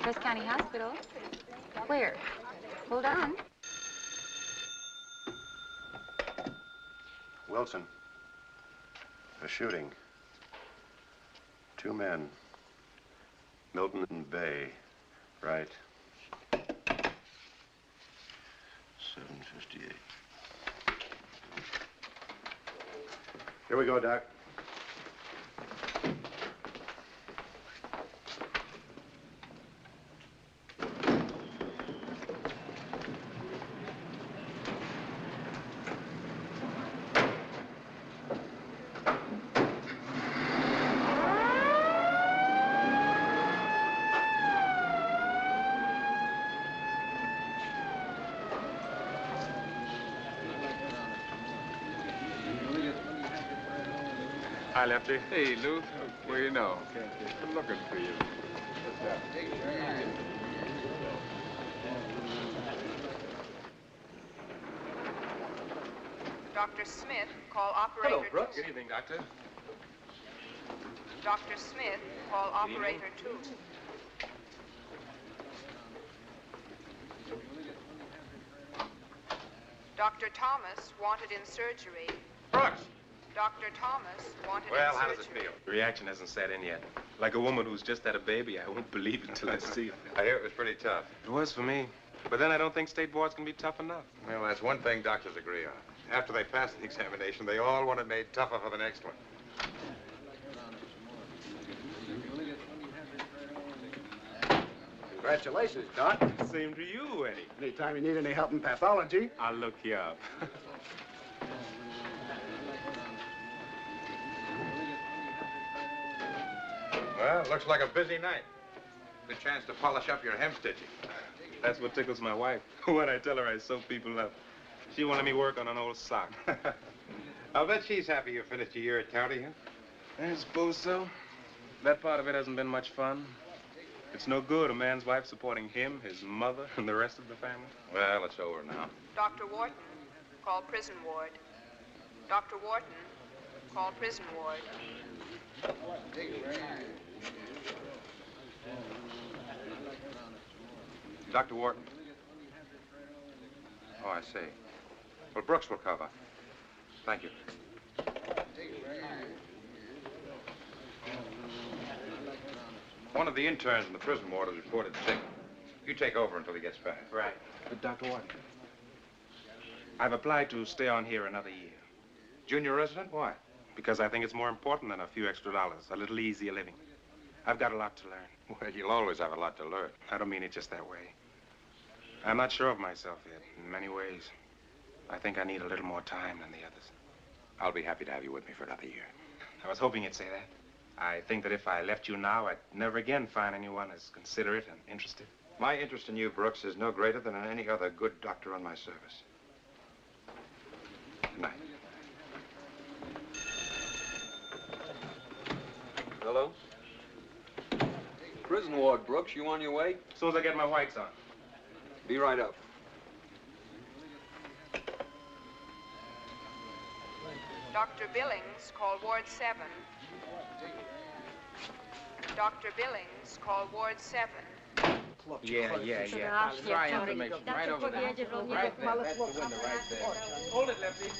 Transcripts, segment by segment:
West County Hospital. Where? Hold on. Wilson. A shooting. 2 men. Milton and Bay. Right. 7:58. Here we go, Doc. Hi, Lefty. Hey, Lou. Well, you know, I'm looking for you. Dr. Smith, call operator. Hello, Brooks. Good evening, Doctor. Dr. Smith, call operator 2. Dr. Thomas wanted in surgery. Brooks! Dr. Thomas wanted Well, in how does surgery. it feel? The reaction hasn't set in yet. Like a woman who's just had a baby, I won't believe it until I see it. I hear it was pretty tough. It was for me. But then I don't think state boards can be tough enough. Well, that's one thing doctors agree on. After they pass the examination, they all want it made tougher for the next one. Congratulations, Doc. Same to you, Eddie. Anytime you need any help in pathology. I'll look you up. Well, it looks like a busy night. Good chance to polish up your hem stitching. That's what tickles my wife. When I tell her I sew people up, she wanted me work on an old sock. I'll bet she's happy you finished your year at county, huh? I suppose so. That part of it hasn't been much fun. It's no good, a man's wife supporting him, his mother, and the rest of the family. Well, it's over now. Dr. Wharton, call prison ward. Dr. Wharton, call prison ward. Dr. Wharton. Oh, I see. Well, Brooks will cover. Thank you. One of the interns in the prison ward is reported sick. You take over until he gets back. Right. But Dr. Wharton, I've applied to stay on here another year. Junior resident? Why? Because I think it's more important than a few extra dollars, a little easier living. I've got a lot to learn. Well, you'll always have a lot to learn. I don't mean it just that way. I'm not sure of myself yet, in many ways. I think I need a little more time than the others. I'll be happy to have you with me for another year. I was hoping you'd say that. I think that if I left you now, I'd never again find anyone as considerate and interested. My interest in you, Brooks, is no greater than in any other good doctor on my service. Good night. Hello? Prison ward, Brooks. You on your way? As soon as I get my whites on. Be right up. Dr. Billings, call ward 7. Dr. Billings, call ward 7. Yeah. Try information right over there. Right there. That's the window right there. Hold it, Lefty.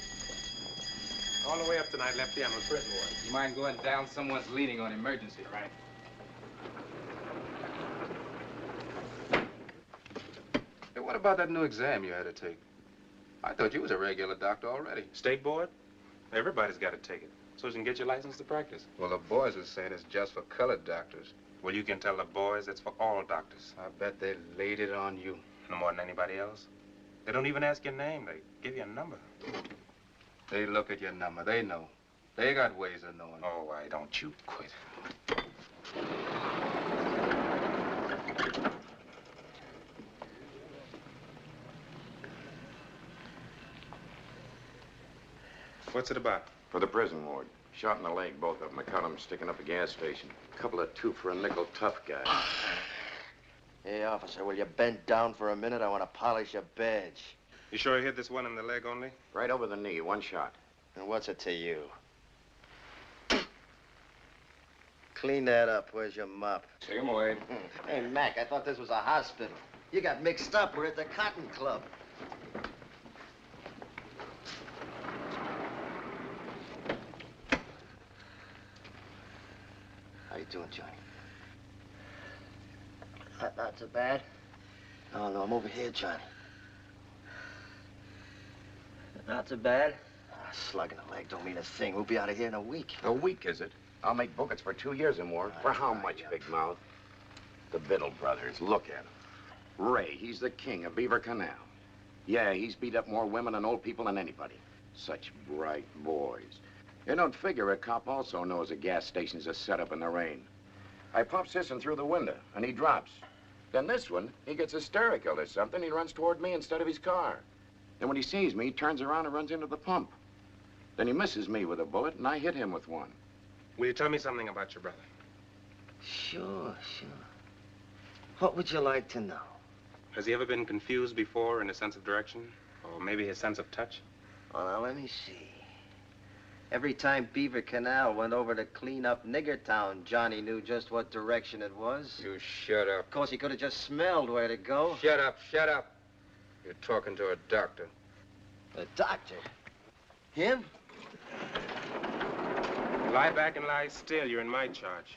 All the way up tonight, Lefty. I'm a prison ward. You mind going down? Someone's leaning on emergency. Right. Hey, what about that new exam you had to take? I thought you was a regular doctor already. State board? Everybody's got to take it, so you can get your license to practice. Well, the boys are saying it's just for colored doctors. Well, you can tell the boys it's for all doctors. I bet they laid it on you. No more than anybody else. They don't even ask your name. They give you a number. They look at your number. They know. They got ways of knowing. Oh, why don't you quit? What's it about? For the prison ward. Shot in the leg, both of them. I caught them sticking up a gas station. A couple of 2 for a nickel tough guys. Hey, officer, will you bend down for a minute? I want to polish a badge. You sure you hit this one in the leg only? Right over the knee, 1 shot. And what's it to you? clean that up. Where's your mop? Take him away. Hey, Mac, I thought this was a hospital. You got mixed up. We're at the Cotton Club. How you doing, Johnny? Not so bad. No, I'm over here, Johnny. Not so bad. Slug in the leg don't mean a thing. We'll be out of here in a week. A week, is it? I'll make bookets for 2 years or more. For how much, Big Mouth? The Biddle brothers, look at him. Ray, he's the king of Beaver Canal. Yeah, he's beat up more women and old people than anybody. Such bright boys. You don't figure a cop also knows a gas station's a setup in the rain. I pop Sisson through the window, and he drops. Then this one, he gets hysterical or something. He runs toward me instead of his car. And when he sees me, he turns around and runs into the pump. Then he misses me with a bullet, and I hit him with one. Will you tell me something about your brother? Sure. What would you like to know? Has he ever been confused before in his sense of direction? Or maybe his sense of touch? Well, now, let me see. Every time Beaver Canal went over to clean up Niggertown, Johnny knew just what direction it was. You shut up. Of course, he could have just smelled where to go. Shut up. You're talking to a doctor. The doctor? Him? Lie back and lie still. You're in my charge.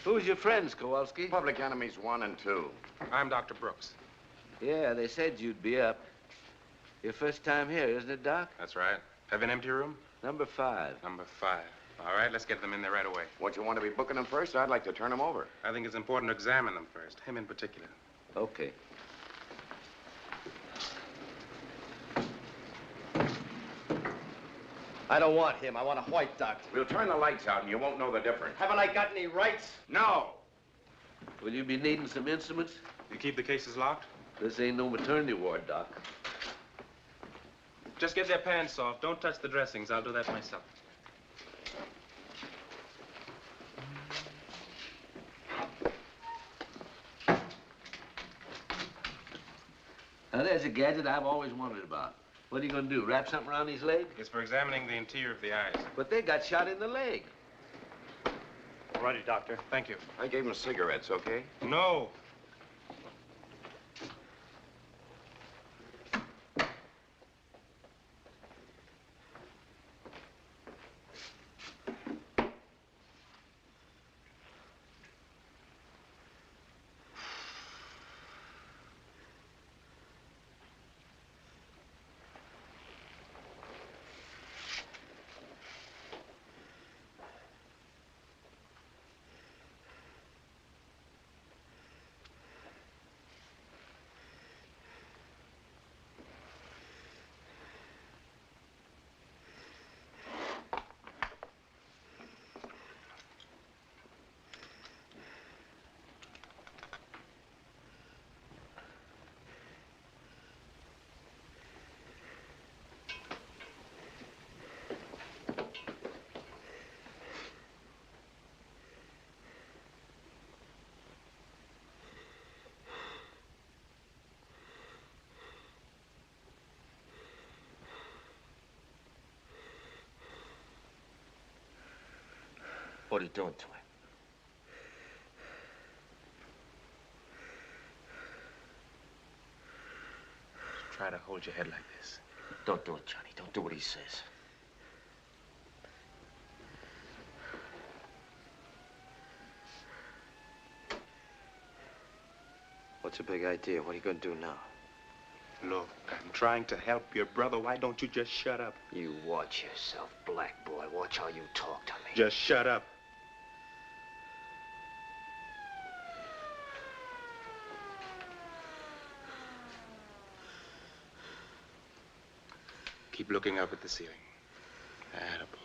Who's your friends, Kowalski? Public enemies 1 and 2. I'm Dr. Brooks. Yeah, they said you'd be up. Your first time here, isn't it, Doc? That's right. Have an empty room? Number 5. Number 5. All right, let's get them in there right away. What, you want to be booking them first? I'd like to turn them over. I think it's important to examine them first, him in particular. Okay. I don't want him. I want a white doctor. We'll turn the lights out and you won't know the difference. Haven't I got any rights? No! Will you be needing some instruments? You keep the cases locked? This ain't no maternity ward, Doc. Just get their pants off. Don't touch the dressings. I'll do that myself. Now, there's a gadget I've always wondered about. What are you going to do, wrap something around his leg? It's for examining the interior of the eyes. But they got shot in the leg. All righty, Doctor. Thank you. I gave him cigarettes, okay? No. What are you doing to him? Try to hold your head like this. Don't do it, Johnny. Don't do what he says. What's the big idea? What are you going to do now? Look, I'm trying to help your brother. Why don't you just shut up? You watch yourself, black boy. Watch how you talk to me. Just shut up. Keep looking up at the ceiling. Attaboy.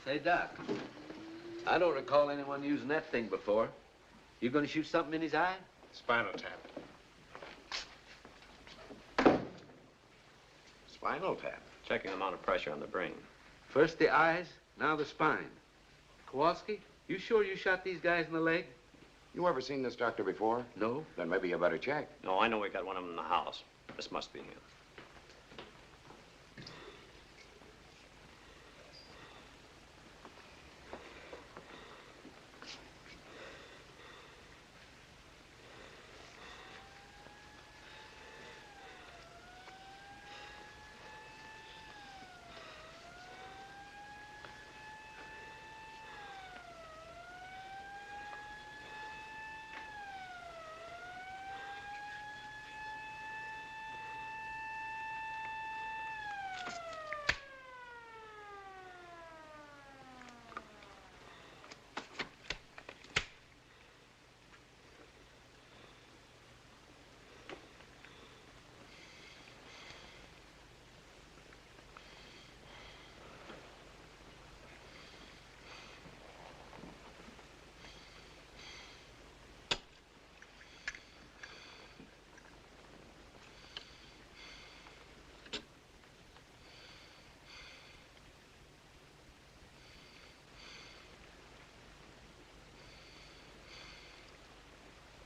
Say, Doc, I don't recall anyone using that thing before. You gonna shoot something in his eye? Spinal tap. Spinal tap. Checking the amount of pressure on the brain. First the eyes, now the spine. Kowalski, you sure you shot these guys in the leg? You ever seen this doctor before? No. Then maybe you better check. No, I know we got one of them in the house. This must be him.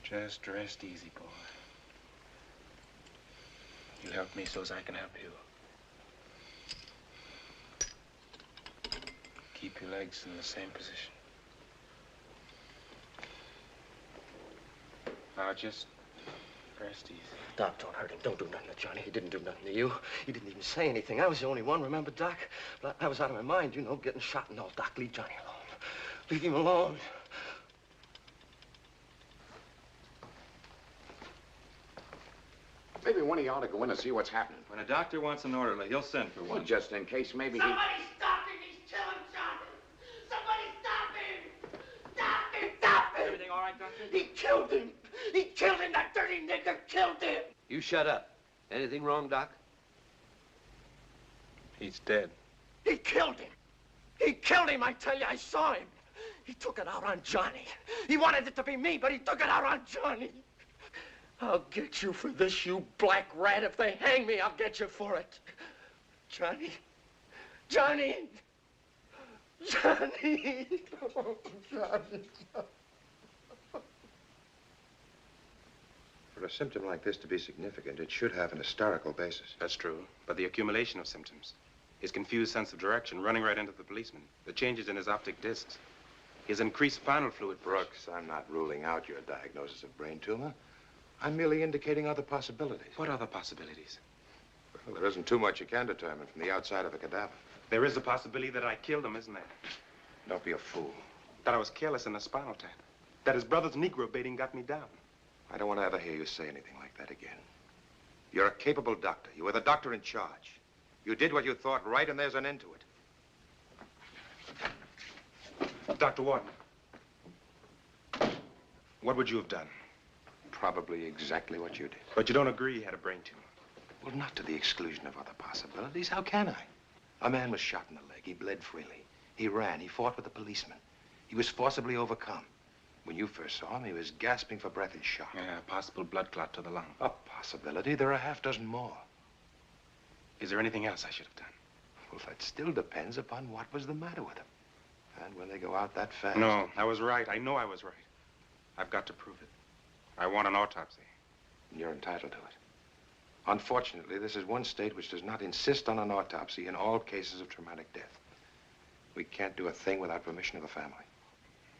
Just rest easy, boy. You help me so as I can help you. Keep your legs in the same position. Now just rest easy. Doc, don't hurt him. Don't do nothing to Johnny. He didn't do nothing to you. He didn't even say anything. I was the only one, remember, Doc? But I was out of my mind, you know, getting shot and all. Doc, leave Johnny alone. Leave him alone. Maybe one of you ought to go in and see what's happening. When a doctor wants an orderly, he'll send for Well, one. just in case maybe Somebody stop him! He's killing Johnny! Somebody stop him! Stop him! Stop him! Everything all right, Doctor? He killed him! He killed him! That dirty nigger killed him! You shut up. Anything wrong, Doc? He's dead. He killed him! He killed him, I tell you, I saw him! He took it out on Johnny. He wanted it to be me, but he took it out on Johnny. I'll get you for this, you black rat. If they hang me, I'll get you for it. Johnny. Johnny. Johnny. Oh, Johnny. For a symptom like this to be significant, it should have an historical basis. That's true, but the accumulation of symptoms, his confused sense of direction, running right into the policeman, the changes in his optic discs, his increased spinal fluid pressure. Brooks, I'm not ruling out your diagnosis of brain tumor. I'm merely indicating other possibilities. What other possibilities? Well, there isn't too much you can determine from the outside of a cadaver. There is a possibility that I killed him, isn't there? Don't be a fool. That I was careless in the spinal tap. That his brother's Negro baiting got me down. I don't want to ever hear you say anything like that again. You're a capable doctor. You were the doctor in charge. You did what you thought right, and there's an end to it. Dr. Wharton, what would you have done? Probably exactly what you did. But you don't agree he had a brain tumor. Well, not to the exclusion of other possibilities. How can I? A man was shot in the leg. He bled freely. He ran. He fought with a policeman. He was forcibly overcome. When you first saw him, he was gasping for breath in shock. Yeah, possible blood clot to the lung. A possibility. There are a half dozen more. Is there anything else I should have done? Well, that still depends upon what was the matter with him. And when they go out that fast... No, I was right. I know I was right. I've got to prove it. I want an autopsy. You're entitled to it. Unfortunately, this is one state which does not insist on an autopsy in all cases of traumatic death. We can't do a thing without permission of the family.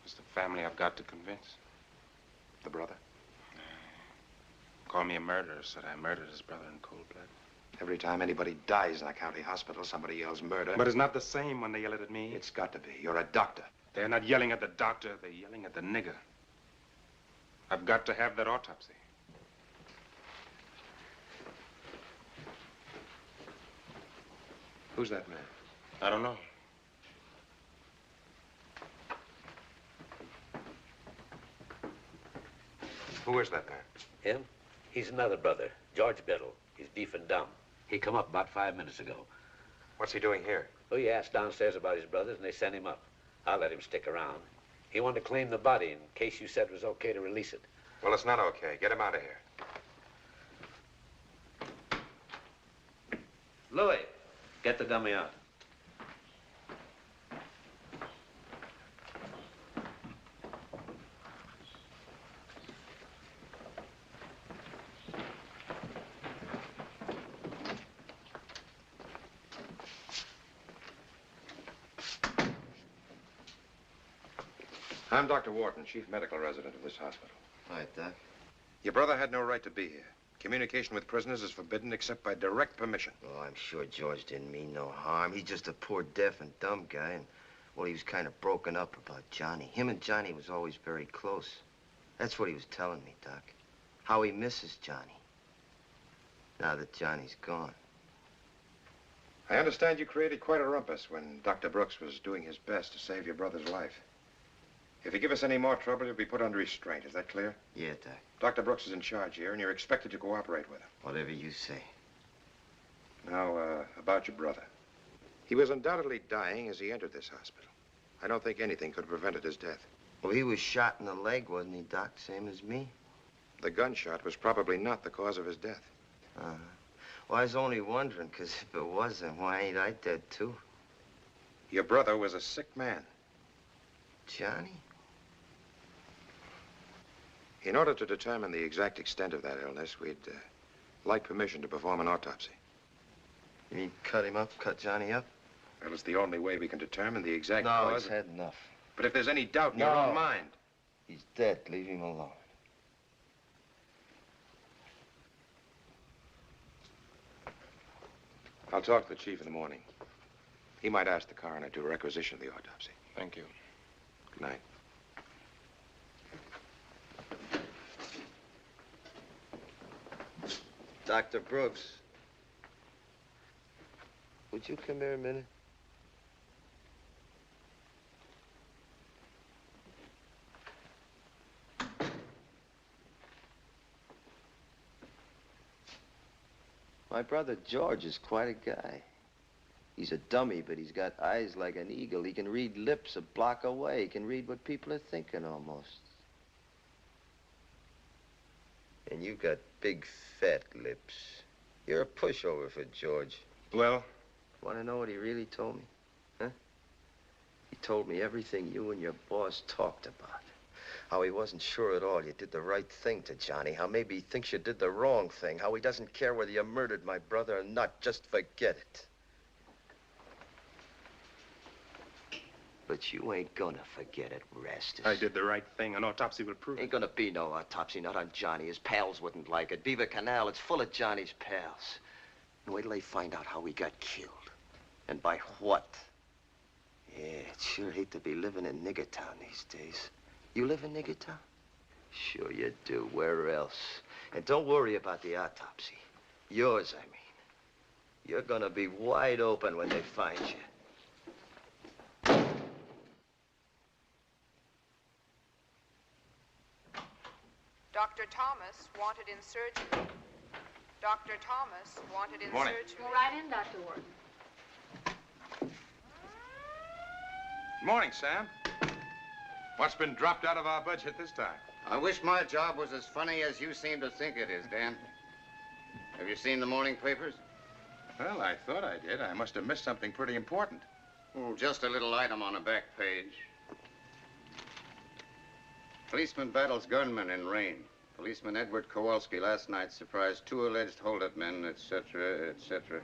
It's the family I've got to convince. The brother? Call me a murderer, said I murdered his brother in cold blood. Every time anybody dies in a county hospital, somebody yells murder. But it's not the same when they yell it at me. It's got to be. You're a doctor. They're not yelling at the doctor. They're yelling at the nigger. I've got to have that autopsy. Who's that man? I don't know. Who is that man? Him? He's another brother, George Biddle. He's deaf and dumb. He come up about 5 minutes ago. What's he doing here? Well, he asked downstairs about his brothers, and they sent him up. I'll let him stick around. He wanted to claim the body in case you said it was okay to release it. Well, it's not okay. Get him out of here. Louis, get the dummy out. I'm Dr. Wharton, chief medical resident of this hospital. Hi, Doc. Your brother had no right to be here. Communication with prisoners is forbidden except by direct permission. Oh, I'm sure George didn't mean no harm. He's just a poor deaf and dumb guy, and, well, he was kind of broken up about Johnny. Him and Johnny was always very close. That's what he was telling me, Doc. How he misses Johnny. Now that Johnny's gone. I understand you created quite a rumpus when Dr. Brooks was doing his best to save your brother's life. If you give us any more trouble, you'll be put under restraint. Is that clear? Yeah, Doc. Dr. Brooks is in charge here, and you're expected to cooperate with him. Whatever you say. Now, about your brother. He was undoubtedly dying as he entered this hospital. I don't think anything could have prevented his death. Well, he was shot in the leg, wasn't he, Doc? Same as me? The gunshot was probably not the cause of his death. Uh-huh. Well, I was only wondering, because if it wasn't, why ain't I dead, too? Your brother was a sick man. Johnny? In order to determine the exact extent of that illness, we'd like permission to perform an autopsy. You mean cut him up, cut Johnny up? Well, it's the only way we can determine the exact No, cause. he's had enough. But if there's any doubt in your own mind... He's dead. Leave him alone. I'll talk to the chief in the morning. He might ask the coroner to requisition the autopsy. Thank you. Good night. Dr. Brooks. Would you come here a minute? My brother George is quite a guy. He's a dummy, but he's got eyes like an eagle. He can read lips a block away. He can read what people are thinking almost. And you've got big, fat lips. You're a pushover for George. Well? Want to know what he really told me? Huh? He told me everything you and your boss talked about. How he wasn't sure at all you did the right thing to Johnny. How maybe he thinks you did the wrong thing. How he doesn't care whether you murdered my brother or not. Just forget it. But you ain't gonna forget it, Rastus. I did the right thing. An autopsy will prove it. Ain't gonna be no autopsy, not on Johnny. His pals wouldn't like it. Beaver Canal, it's full of Johnny's pals. And wait till they find out how he got killed. And by what. Yeah, I'd sure hate to be living in Niggertown these days. You live in Niggertown? Sure you do. Where else? And don't worry about the autopsy. Yours, I mean. You're gonna be wide open when they find you. Dr. Thomas wanted in surgery. Dr. Thomas wanted in Morning. surgery. Go right in, Dr. Wharton. Morning, Sam. What's been dropped out of our budget this time? I wish my job was as funny as you seem to think it is, Dan. Have you seen the morning papers? Well, I thought I did. I must have missed something pretty important. Oh, just a little item on the back page. Policeman battles gunman in rain. Policeman Edward Kowalski last night surprised 2 alleged holdup men, etc., etc.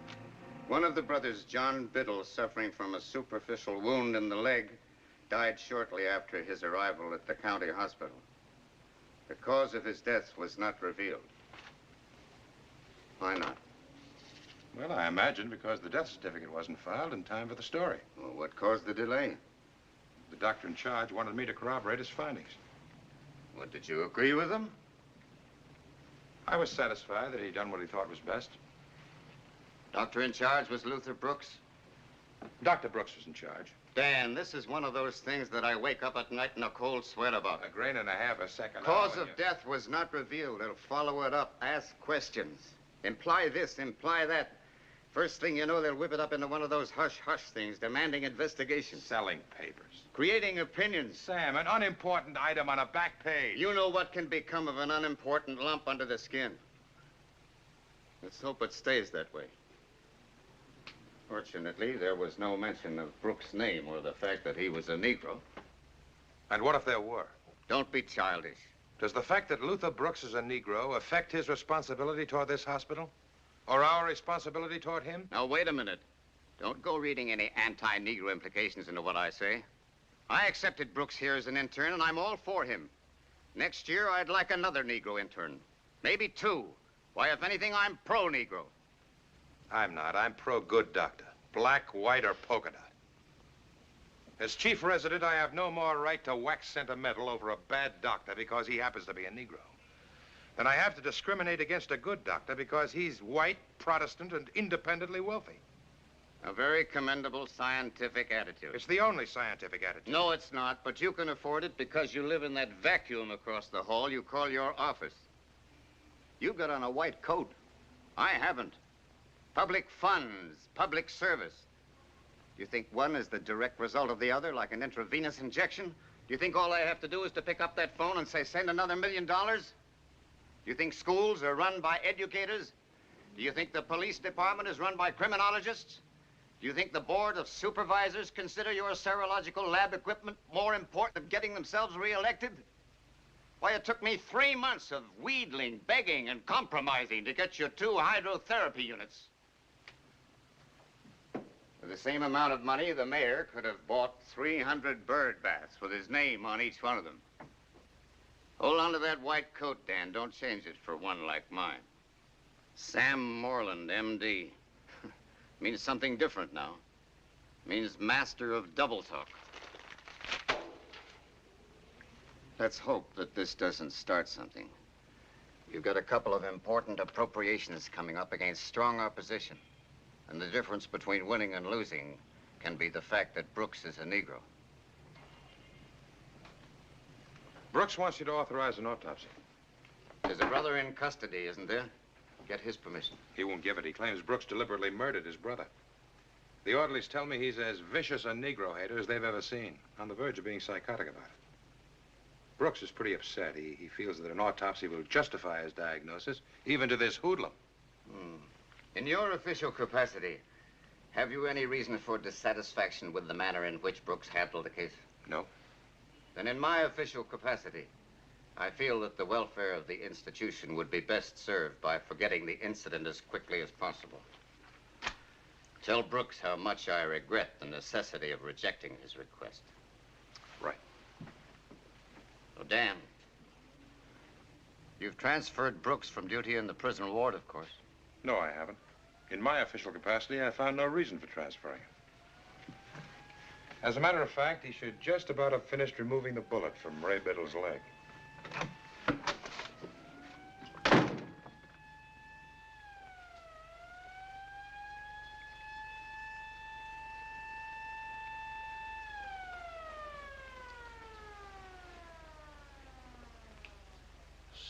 One of the brothers, John Biddle, suffering from a superficial wound in the leg, died shortly after his arrival at the county hospital. The cause of his death was not revealed. Why not? Well, I imagine because the death certificate wasn't filed in time for the story. Well, what caused the delay? The doctor in charge wanted me to corroborate his findings. What, did you agree with him? I was satisfied that he'd done what he thought was best. Doctor in charge was Luther Brooks? Dr. Brooks was in charge. Dan, this is one of those things that I wake up at night in a cold sweat about. A grain and a half a second. Cause of death was not revealed. They'll follow it up. Ask questions. Imply this, imply that. First thing you know, they'll whip it up into one of those hush-hush things, demanding investigation. Selling papers. Creating opinions. Sam, an unimportant item on a back page. You know what can become of an unimportant lump under the skin. Let's hope it stays that way. Fortunately, there was no mention of Brooks' name or the fact that he was a Negro. And what if there were? Don't be childish. Does the fact that Luther Brooks is a Negro affect his responsibility toward this hospital? Or our responsibility toward him? Now, wait a minute. Don't go reading any anti-Negro implications into what I say. I accepted Brooks here as an intern, and I'm all for him. Next year, I'd like another Negro intern. Maybe two. Why, if anything, I'm pro-Negro. I'm not. I'm pro-good doctor. Black, white, or polka dot. As chief resident, I have no more right to wax sentimental over a bad doctor because he happens to be a Negro than I have to discriminate against a good doctor because he's white, Protestant, and independently wealthy. A very commendable scientific attitude. It's the only scientific attitude. No, it's not, but you can afford it because you live in that vacuum across the hall you call your office. You've got on a white coat. I haven't. Public funds, public service. Do you think one is the direct result of the other, like an intravenous injection? Do you think all I have to do is to pick up that phone and say, send another $1 million? Do you think schools are run by educators? Do you think the police department is run by criminologists? Do you think the board of supervisors consider your serological lab equipment more important than getting themselves reelected? Why, it took me 3 months of wheedling, begging, and compromising to get you 2 hydrotherapy units. For the same amount of money, the mayor could have bought 300 bird baths with his name on each one of them. Hold on to that white coat, Dan. Don't change it for one like mine. Sam Moreland, M.D. Means something different now. Means master of double talk. Let's hope that this doesn't start something. You've got a couple of important appropriations coming up against strong opposition. And the difference between winning and losing can be the fact that Brooks is a Negro. Brooks wants you to authorize an autopsy. There's a brother in custody, isn't there? Get his permission. He won't give it. He claims Brooks deliberately murdered his brother. The orderlies tell me he's as vicious a Negro hater as they've ever seen, on the verge of being psychotic about it. Brooks is pretty upset. He feels that an autopsy will justify his diagnosis, even to this hoodlum. In your official capacity, have you any reason for dissatisfaction with the manner in which Brooks handled the case? No. Then in my official capacity, I feel that the welfare of the institution would be best served by forgetting the incident as quickly as possible. Tell Brooks how much I regret the necessity of rejecting his request. Right. Oh, Dan, you've transferred Brooks from duty in the prison ward, of course. No, I haven't. In my official capacity, I found no reason for transferring him. As a matter of fact, he should just about have finished removing the bullet from Ray Biddle's leg.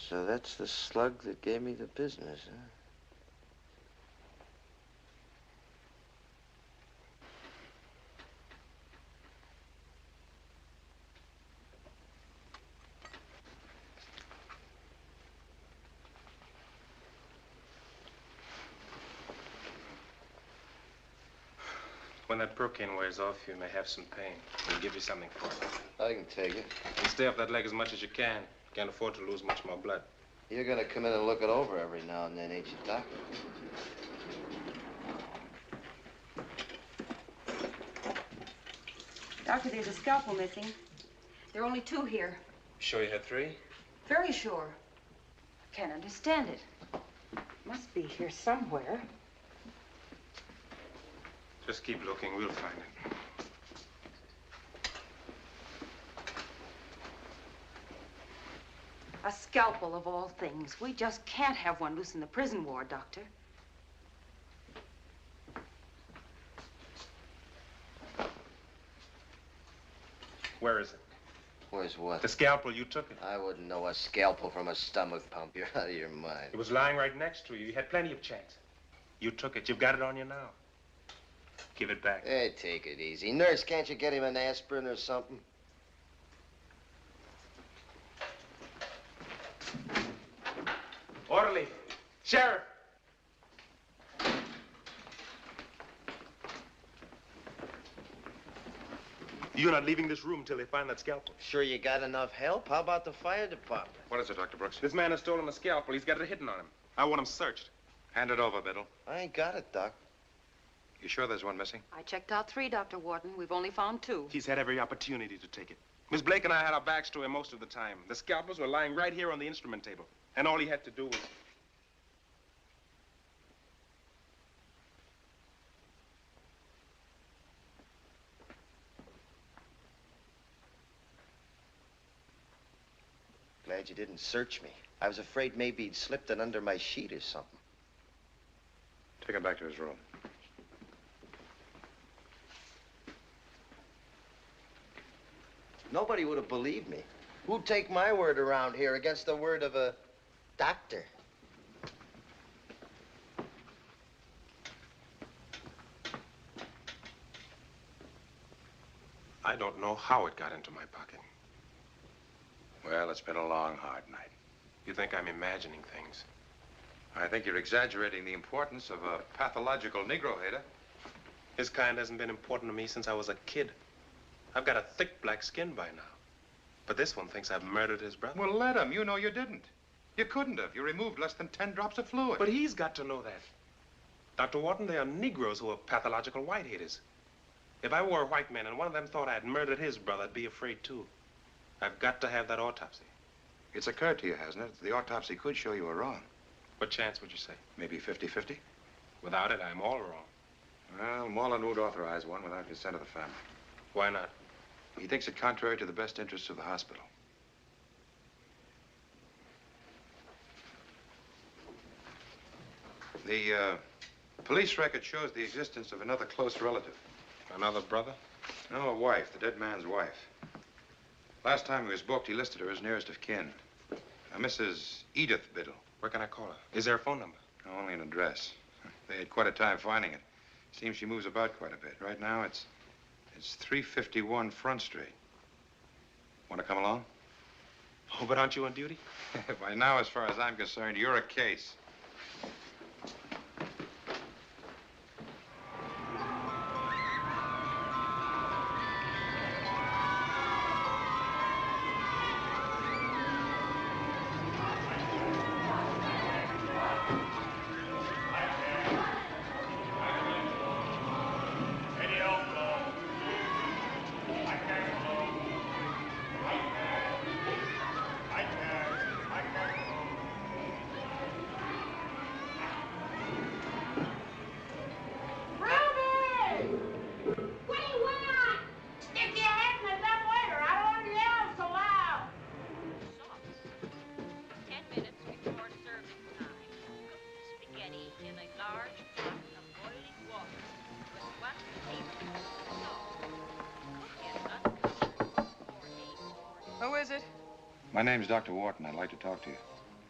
So that's the slug that gave me the business, huh? When that Procaine wears off, you may have some pain. We'll give you something for it. I can take it. And stay off that leg as much as you can. Can't afford to lose much more blood. You're gonna come in and look it over every now and then, ain't you, Doc? Doctor, there's a scalpel missing. There are only 2 here. Sure you had 3? Very sure. I can't understand it. Must be here somewhere. Just keep looking. We'll find it. A scalpel of all things. We just can't have one loose in the prison ward, Doctor. Where is it? Where's what? The scalpel, you took it. I wouldn't know a scalpel from a stomach pump. You're out of your mind. It was lying right next to you. You had plenty of chance. You took it. You've got it on you now. Give it back. Hey, take it easy. Nurse, can't you get him an aspirin or something? Orderly. Sheriff. You're not leaving this room till they find that scalpel. Sure you got enough help? How about the fire department? What is it, Dr. Brooks? This man has stolen a scalpel. He's got it hidden on him. I want him searched. Hand it over, Biddle. I ain't got it, Doc. You sure there's one missing? I checked out 3, Dr. Wharton. We've only found 2. He's had every opportunity to take it. Miss Blake and I had our backs to him most of the time. The scalpels were lying right here on the instrument table. And all he had to do was... Glad you didn't search me. I was afraid maybe he'd slipped it under my sheet or something. Take him back to his room. Nobody would have believed me. Who'd take my word around here against the word of a doctor? I don't know how it got into my pocket. Well, it's been a long, hard night. You think I'm imagining things? I think you're exaggerating the importance of a pathological Negro hater. His kind hasn't been important to me since I was a kid. I've got a thick black skin by now. But this one thinks I've murdered his brother. Well, let him. You know you didn't. You couldn't have. You removed less than 10 drops of fluid. But he's got to know that. Dr. Wharton, they are Negroes who are pathological white haters. If I were a white man and one of them thought I had murdered his brother, I'd be afraid too. I've got to have that autopsy. It's occurred to you, hasn't it? The autopsy could show you were wrong. What chance would you say? Maybe 50-50? Without it, I'm all wrong. Well, Moreland won't authorize one without consent of the family. Why not? He thinks it contrary to the best interests of the hospital. The police record shows the existence of another close relative. Another brother? No, a wife, the dead man's wife. Last time he was booked, he listed her as nearest of kin. A Mrs. Edith Biddle. Where can I call her? Is there a phone number? No, only an address. They had quite a time finding it. Seems she moves about quite a bit. Right now, it's 351 Front Street. Want to come along? Oh, but aren't you on duty? By now, as far as I'm concerned, you're a case. Who is it? My name's Dr. Wharton. I'd like to talk to you.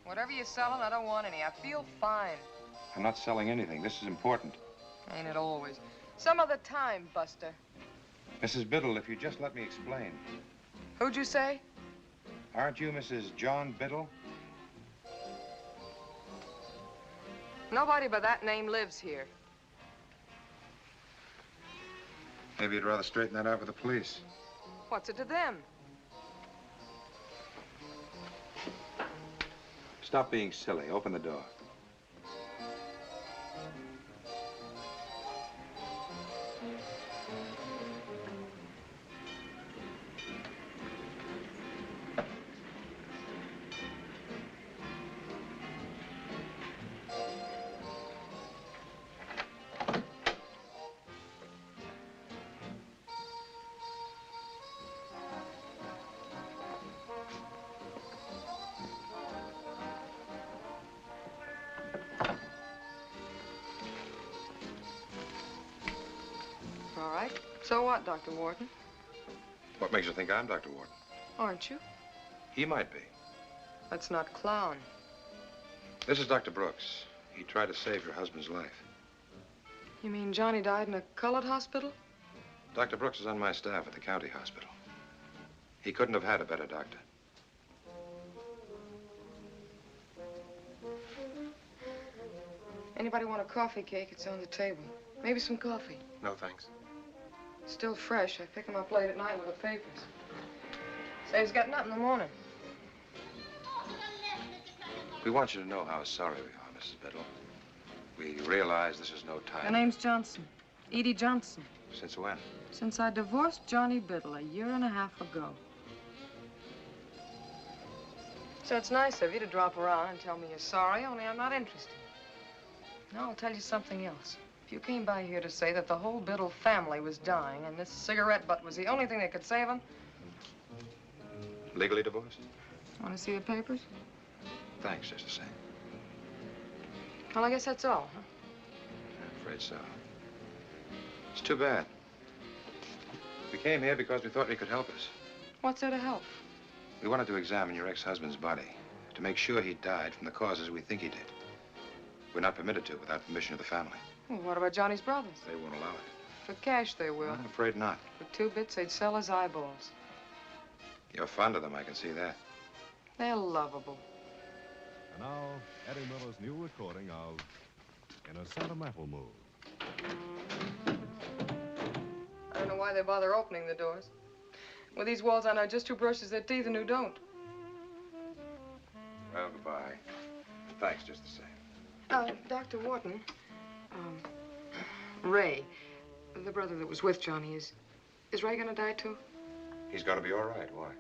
Whatever you're selling, I don't want any. I feel fine. I'm not selling anything. This is important. Ain't it always? Some other time, Buster. Mrs. Biddle, if you just let me explain. Who'd you say? Aren't you Mrs. John Biddle? Nobody by that name lives here. Maybe you'd rather straighten that out with the police. What's it to them? Stop being silly. Open the door. All right. So what, Dr. Wharton? What makes you think I'm Dr. Wharton? Aren't you? He might be. Let's not clown. This is Dr. Brooks. He tried to save your husband's life. You mean Johnny died in a colored hospital? Dr. Brooks is on my staff at the county hospital. He couldn't have had a better doctor. Anybody want a coffee cake? It's on the table. Maybe some coffee. No, thanks. Still fresh. I pick them up late at night with the papers. Saves getting up in the morning. We want you to know how sorry we are, Mrs. Biddle. We realize this is no time. My name's Johnson. Edie Johnson. Since when? Since I divorced Johnny Biddle a year and a half ago. So it's nice of you to drop around and tell me you're sorry, only I'm not interested. Now I'll tell you something else. If you came by here to say that the whole Biddle family was dying and this cigarette butt was the only thing that could save them... Legally divorced? Want to see the papers? Thanks, just the same. Well, I guess that's all, huh? I'm afraid so. It's too bad. We came here because we thought we could help us. What's there to help? We wanted to examine your ex-husband's body to make sure he died from the causes we think he did. We're not permitted to without permission of the family. Well, what about Johnny's brothers? They won't allow it. For cash, they will. I'm afraid not. For 2 bits, they'd sell his eyeballs. You're fond of them, I can see that. They're lovable. And now, Eddie Miller's new recording of In a Sentimental Mood. I don't know why they bother opening the doors. With these walls, I know just who brushes their teeth and who don't. Well, goodbye. Thanks, just the same. Dr. Wharton, Ray, the brother that was with Johnny, is Ray gonna die too? He's gonna be all right. Why?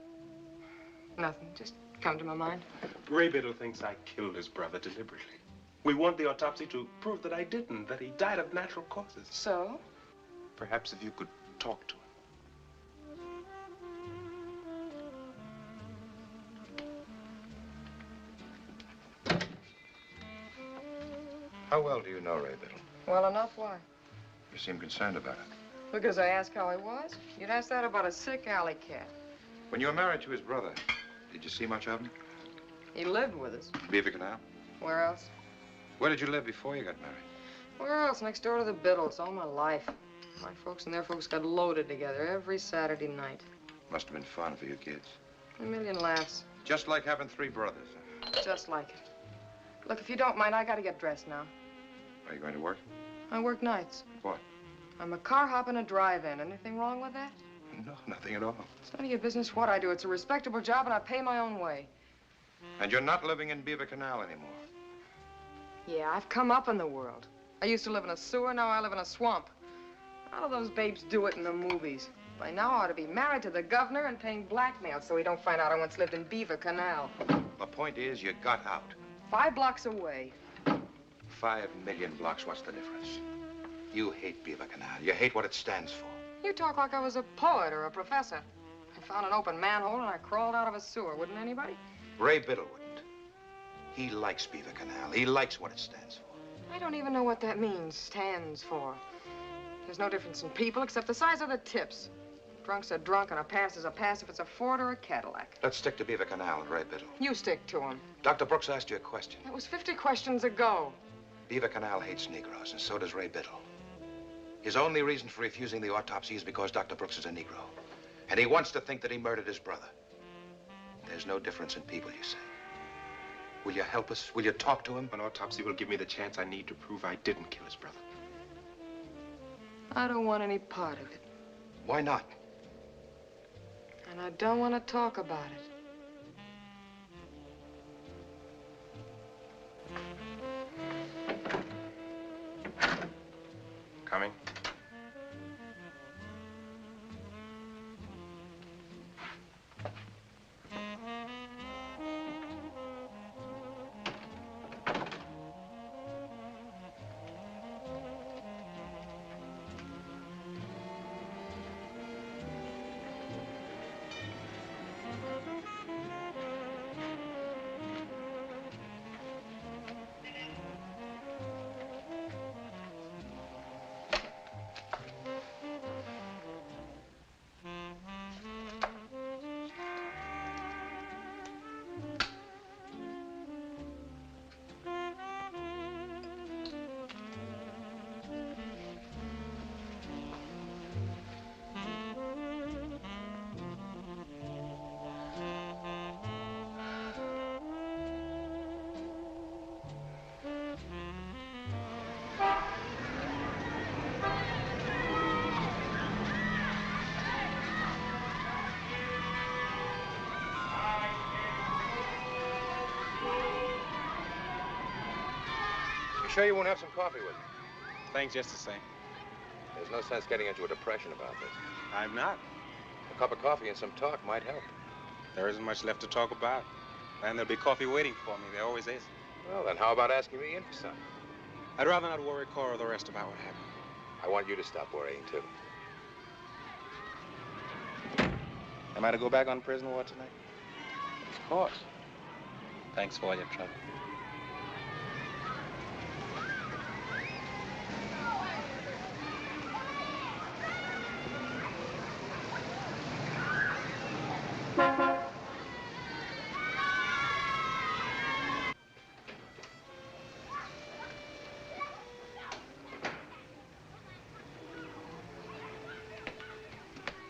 Nothing. Just come to my mind. Ray Biddle thinks I killed his brother deliberately. We want the autopsy to prove that I didn't, that he died of natural causes. So? Perhaps if you could talk to him. How well do you know Ray Biddle? Well enough, why? You seem concerned about it. Because I asked how he was? You'd ask that about a sick alley cat. When you were married to his brother, did you see much of him? He lived with us. Beaver Canal? Where else? Where did you live before you got married? Where else? Next door to the Biddles, all my life. My folks and their folks got loaded together every Saturday night. Must have been fun for you kids. A million laughs. Just like having 3 brothers. Just like it. Look, if you don't mind, I gotta get dressed now. Are you going to work? I work nights. What? I'm a car hop and a drive-in. Anything wrong with that? No, nothing at all. It's none of your business what I do. It's a respectable job, and I pay my own way. And you're not living in Beaver Canal anymore? Yeah, I've come up in the world. I used to live in a sewer, now I live in a swamp. How do those babes do it in the movies? By now I ought to be married to the governor and paying blackmail so he don't find out I once lived in Beaver Canal. The point is, you got out. 5 blocks away. 5 million blocks, what's the difference? You hate Beaver Canal. You hate what it stands for. You talk like I was a poet or a professor. I found an open manhole and I crawled out of a sewer. Wouldn't anybody? Ray Biddle wouldn't. He likes Beaver Canal. He likes what it stands for. I don't even know what that means, stands for. There's no difference in people except the size of the tips. Drunk's a drunk and a pass is a pass if it's a Ford or a Cadillac. Let's stick to Beaver Canal and Ray Biddle. You stick to him. Dr. Brooks asked you a question. That was 50 questions ago. Beaver Canal hates Negroes, and so does Ray Biddle. His only reason for refusing the autopsy is because Dr. Brooks is a Negro. And he wants to think that he murdered his brother. There's no difference in people, you say. Will you help us? Will you talk to him? An autopsy will give me the chance I need to prove I didn't kill his brother. I don't want any part of it. Why not? And I don't want to talk about it. Coming? sure you won't have some coffee with me? Thanks just the same. There's no sense getting into a depression about this. I'm not. A cup of coffee and some talk might help. There isn't much left to talk about. And there'll be coffee waiting for me. There always is. Well, then how about asking me in for some? I'd rather not worry Cora or the rest about what happened. I want you to stop worrying, too. Am I to go back on prison watch tonight? Of course. Thanks for all your trouble.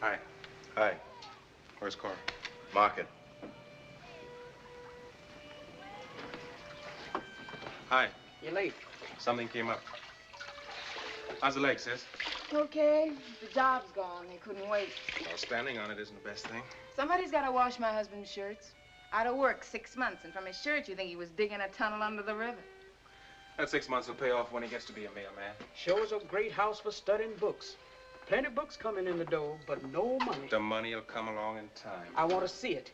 Hi. Hi. Where's Cora? Market. Hi. You're late. Something came up. How's the leg, sis? Okay. The job's gone. They couldn't wait. Well, standing on it isn't the best thing. Somebody's got to wash my husband's shirts. Out of work 6 months, and from his shirt, you think he was digging a tunnel under the river. That 6 months will pay off when he gets to be a mailman. Sure is a great house for studying books. Plenty of books coming in the door, but no money. The money will come along in time. I want to see it.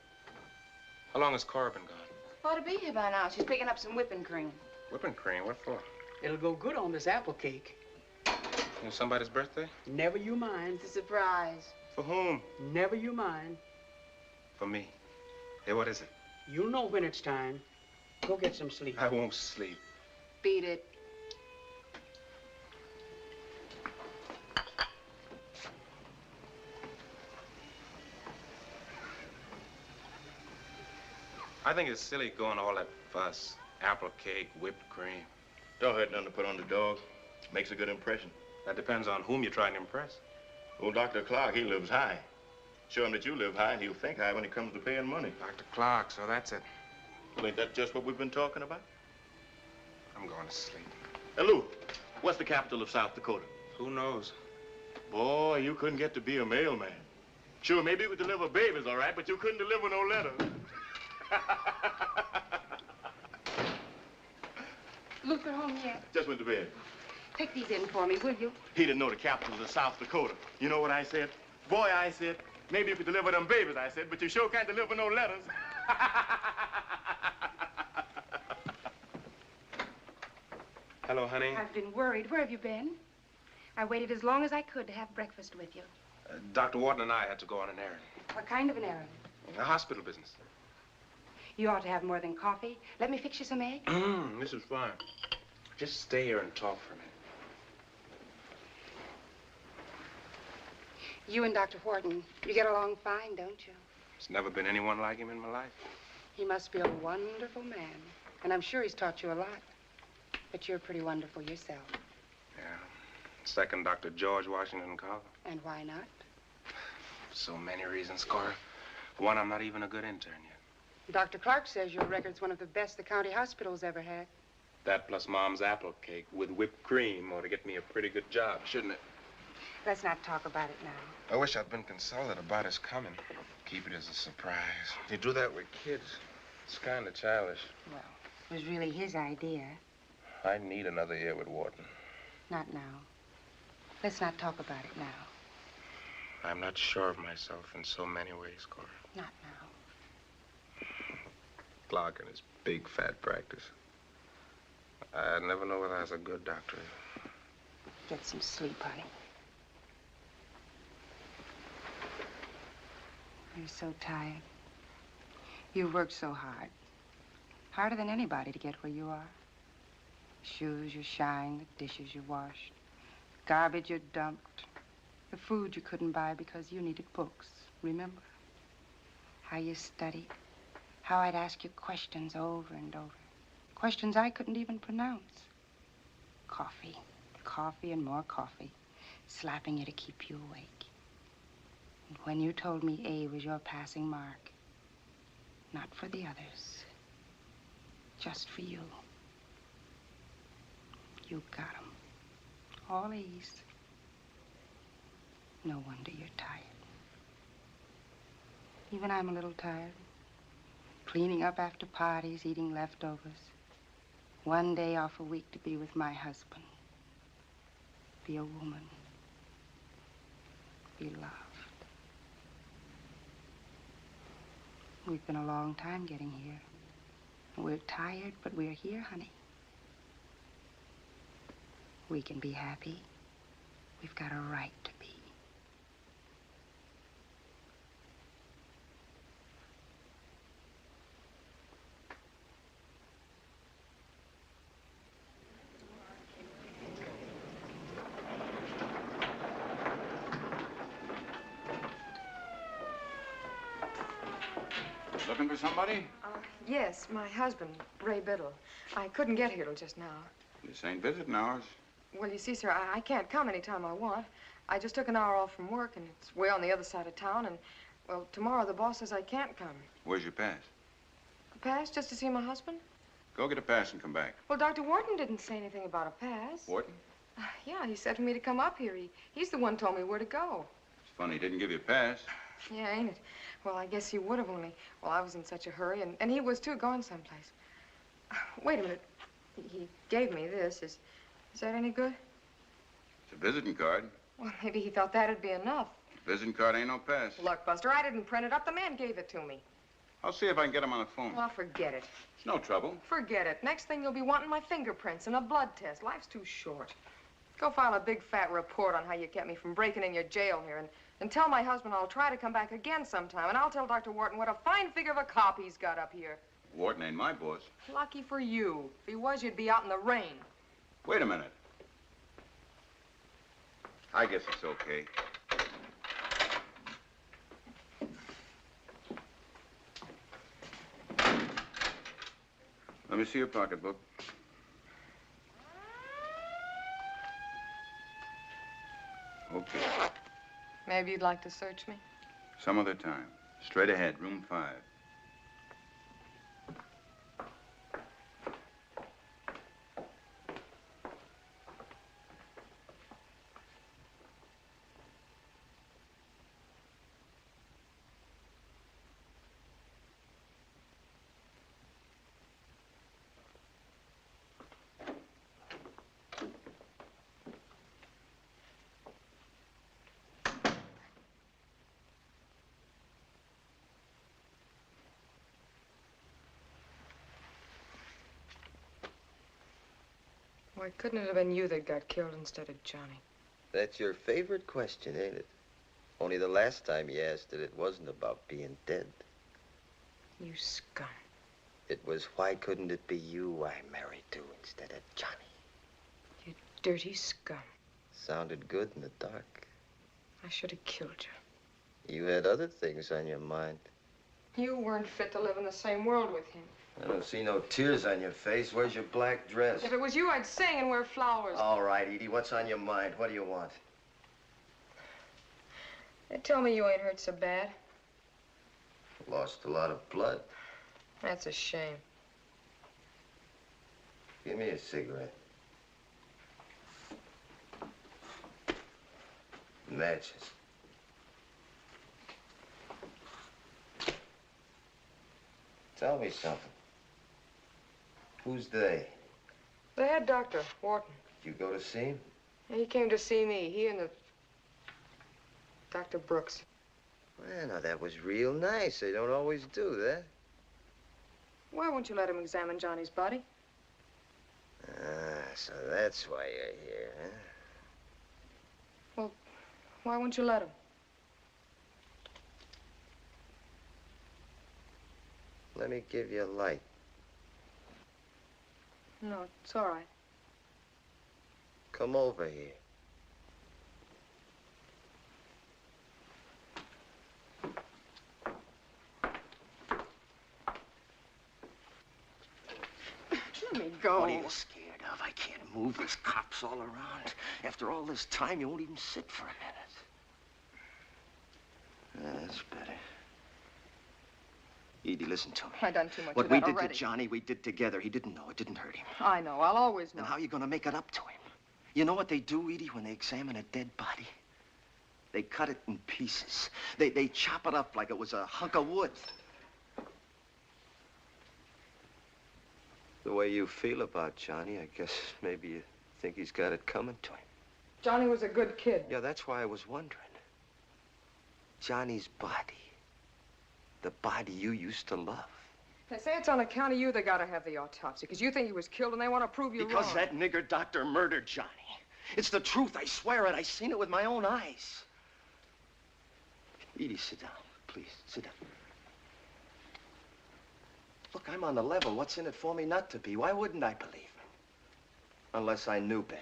How long has Cora been gone? Ought to be here by now. She's picking up some whipping cream. Whipping cream? What for? It'll go good on this apple cake. You know somebody's birthday? Never you mind. It's a surprise. For whom? Never you mind. For me. Hey, what is it? You'll know when it's time. Go get some sleep. I won't sleep. Beat it. I think it's silly going all that fuss. Apple cake, whipped cream. Don't hurt nothing to put on the dog. Makes a good impression. That depends on whom you're trying to impress. Old Dr. Clark, he lives high. Show him that you live high, and he'll think high when it comes to paying money. Dr. Clark, so that's it. Well, ain't that just what we've been talking about? I'm going to sleep. Hey, Lou, what's the capital of South Dakota? Who knows? Boy, you couldn't get to be a mailman. Sure, maybe you could deliver babies, all right, but you couldn't deliver no letters. Luther home yet? Just went to bed. Take these in for me, will you? He didn't know the capital of South Dakota. You know what I said? Boy, I said, maybe you could deliver them babies, I said, but you sure can't deliver no letters. Hello, honey. I've been worried. Where have you been? I waited as long as I could to have breakfast with you. Dr. Wharton and I had to go on an errand. What kind of an errand? A hospital business. You ought to have more than coffee. Let me fix you some eggs. This is fine. Just stay here and talk for me. You and Dr. Wharton, you get along fine, don't you? There's never been anyone like him in my life. He must be a wonderful man. And I'm sure he's taught you a lot. But you're pretty wonderful yourself. Yeah. Second Dr. George Washington Carver. And why not? So many reasons, Cora. One, I'm not even a good intern yet. Dr. Clark says your record's one of the best the county hospital's ever had. That plus Mom's apple cake with whipped cream ought to get me a pretty good job, shouldn't it? Let's not talk about it now. I wish I'd been consulted about his coming. Keep it as a surprise. You do that with kids. It's kind of childish. Well, it was really his idea. I need another year with Wharton. Not now. Let's not talk about it now. I'm not sure of myself in so many ways, Cora. Not now. Clark and his big fat practice. I never know whether I was a good doctor. Get some sleep, honey. You're so tired. You've worked so hard. Harder than anybody to get where you are. Shoes you shined, the dishes you washed, garbage you dumped, the food you couldn't buy because you needed books, remember? How you studied, how I'd ask you questions over and over, questions I couldn't even pronounce. Coffee, coffee and more coffee, slapping you to keep you awake. And when you told me A was your passing mark, not for the others, just for you. You got 'em. All A's. No wonder you're tired. Even I'm a little tired. Cleaning up after parties, eating leftovers. One day off a week to be with my husband. Be a woman. Be loved. We've been a long time getting here. We're tired, but we're here, honey. We can be happy. We've got a right to be. Looking for somebody? Yes, my husband, Ray Biddle. I couldn't get here till just now. This ain't visiting hours. Well, you see, sir, I can't come anytime I want. I just took an hour off from work, and it's way on the other side of town, and, well, tomorrow the boss says I can't come. Where's your pass? A pass just to see my husband? Go get a pass and come back. Well, Dr. Wharton didn't say anything about a pass. Wharton? Yeah, he said for me to come up here. He's the one told me where to go. It's funny, he didn't give you a pass. Yeah, ain't it? Well, I guess he would have only, well, I was in such a hurry, and he was, too, going someplace. Wait a minute. He gave me this. Is that any good? It's a visiting card. Well, maybe he thought that'd be enough. Visiting card ain't no pass. Look, Buster, I didn't print it up. The man gave it to me. I'll see if I can get him on the phone. Well, forget it. It's no trouble. Forget it. Next thing you'll be wanting my fingerprints and a blood test. Life's too short. Go file a big fat report on how you kept me from breaking in your jail here, and tell my husband I'll try to come back again sometime, and I'll tell Dr. Wharton what a fine figure of a cop he's got up here. Wharton ain't my boss. Lucky for you. If he was, you'd be out in the rain. Wait a minute. I guess it's okay. Let me see your pocketbook. Okay. Maybe you'd like to search me? Some other time. Straight ahead, room 5. Why couldn't it have been you that got killed instead of Johnny? That's your favorite question, ain't it? Only the last time you asked it, it wasn't about being dead. You scum. It was, why couldn't it be you I married to instead of Johnny? You dirty scum. Sounded good in the dark. I should have killed you. You had other things on your mind. You weren't fit to live in the same world with him. I don't see no tears on your face. Where's your black dress? If it was you, I'd sing and wear flowers. All right, Edie, what's on your mind? What do you want? They tell me you ain't hurt so bad. Lost a lot of blood. That's a shame. Give me a cigarette. Matches. Tell me something. Who's they? The head doctor, Wharton. Did you go to see him? He came to see me. He and the Dr. Brooks. Well, now, that was real nice. They don't always do that. Why won't you let him examine Johnny's body? Ah, so that's why you're here, huh? Well, why won't you let him? Let me give you a light. No, it's all right. Come over here. Let me go. What are you scared of? I can't move. There's cops all around. After all this time, you won't even sit for a minute. That's better. Edie, listen to me. I done too much What of we that did already. to Johnny, we did together. He didn't know. It didn't hurt him. I know. I'll always know. And how are you going to make it up to him? You know what they do, Edie, when they examine a dead body? They cut it in pieces. They chop it up like it was a hunk of wood. The way you feel about Johnny, I guess maybe you think he's got it coming to him. Johnny was a good kid. Yeah, that's why I was wondering. Johnny's body. The body you used to love. They say it's on account of you they gotta have the autopsy, because you think he was killed and they want to prove you wrong. Because that nigger doctor murdered Johnny. It's the truth, I swear it. I seen it with my own eyes. Edie, sit down, please. Sit down. Look, I'm on the level. What's in it for me not to be? Why wouldn't I believe him? Unless I knew better.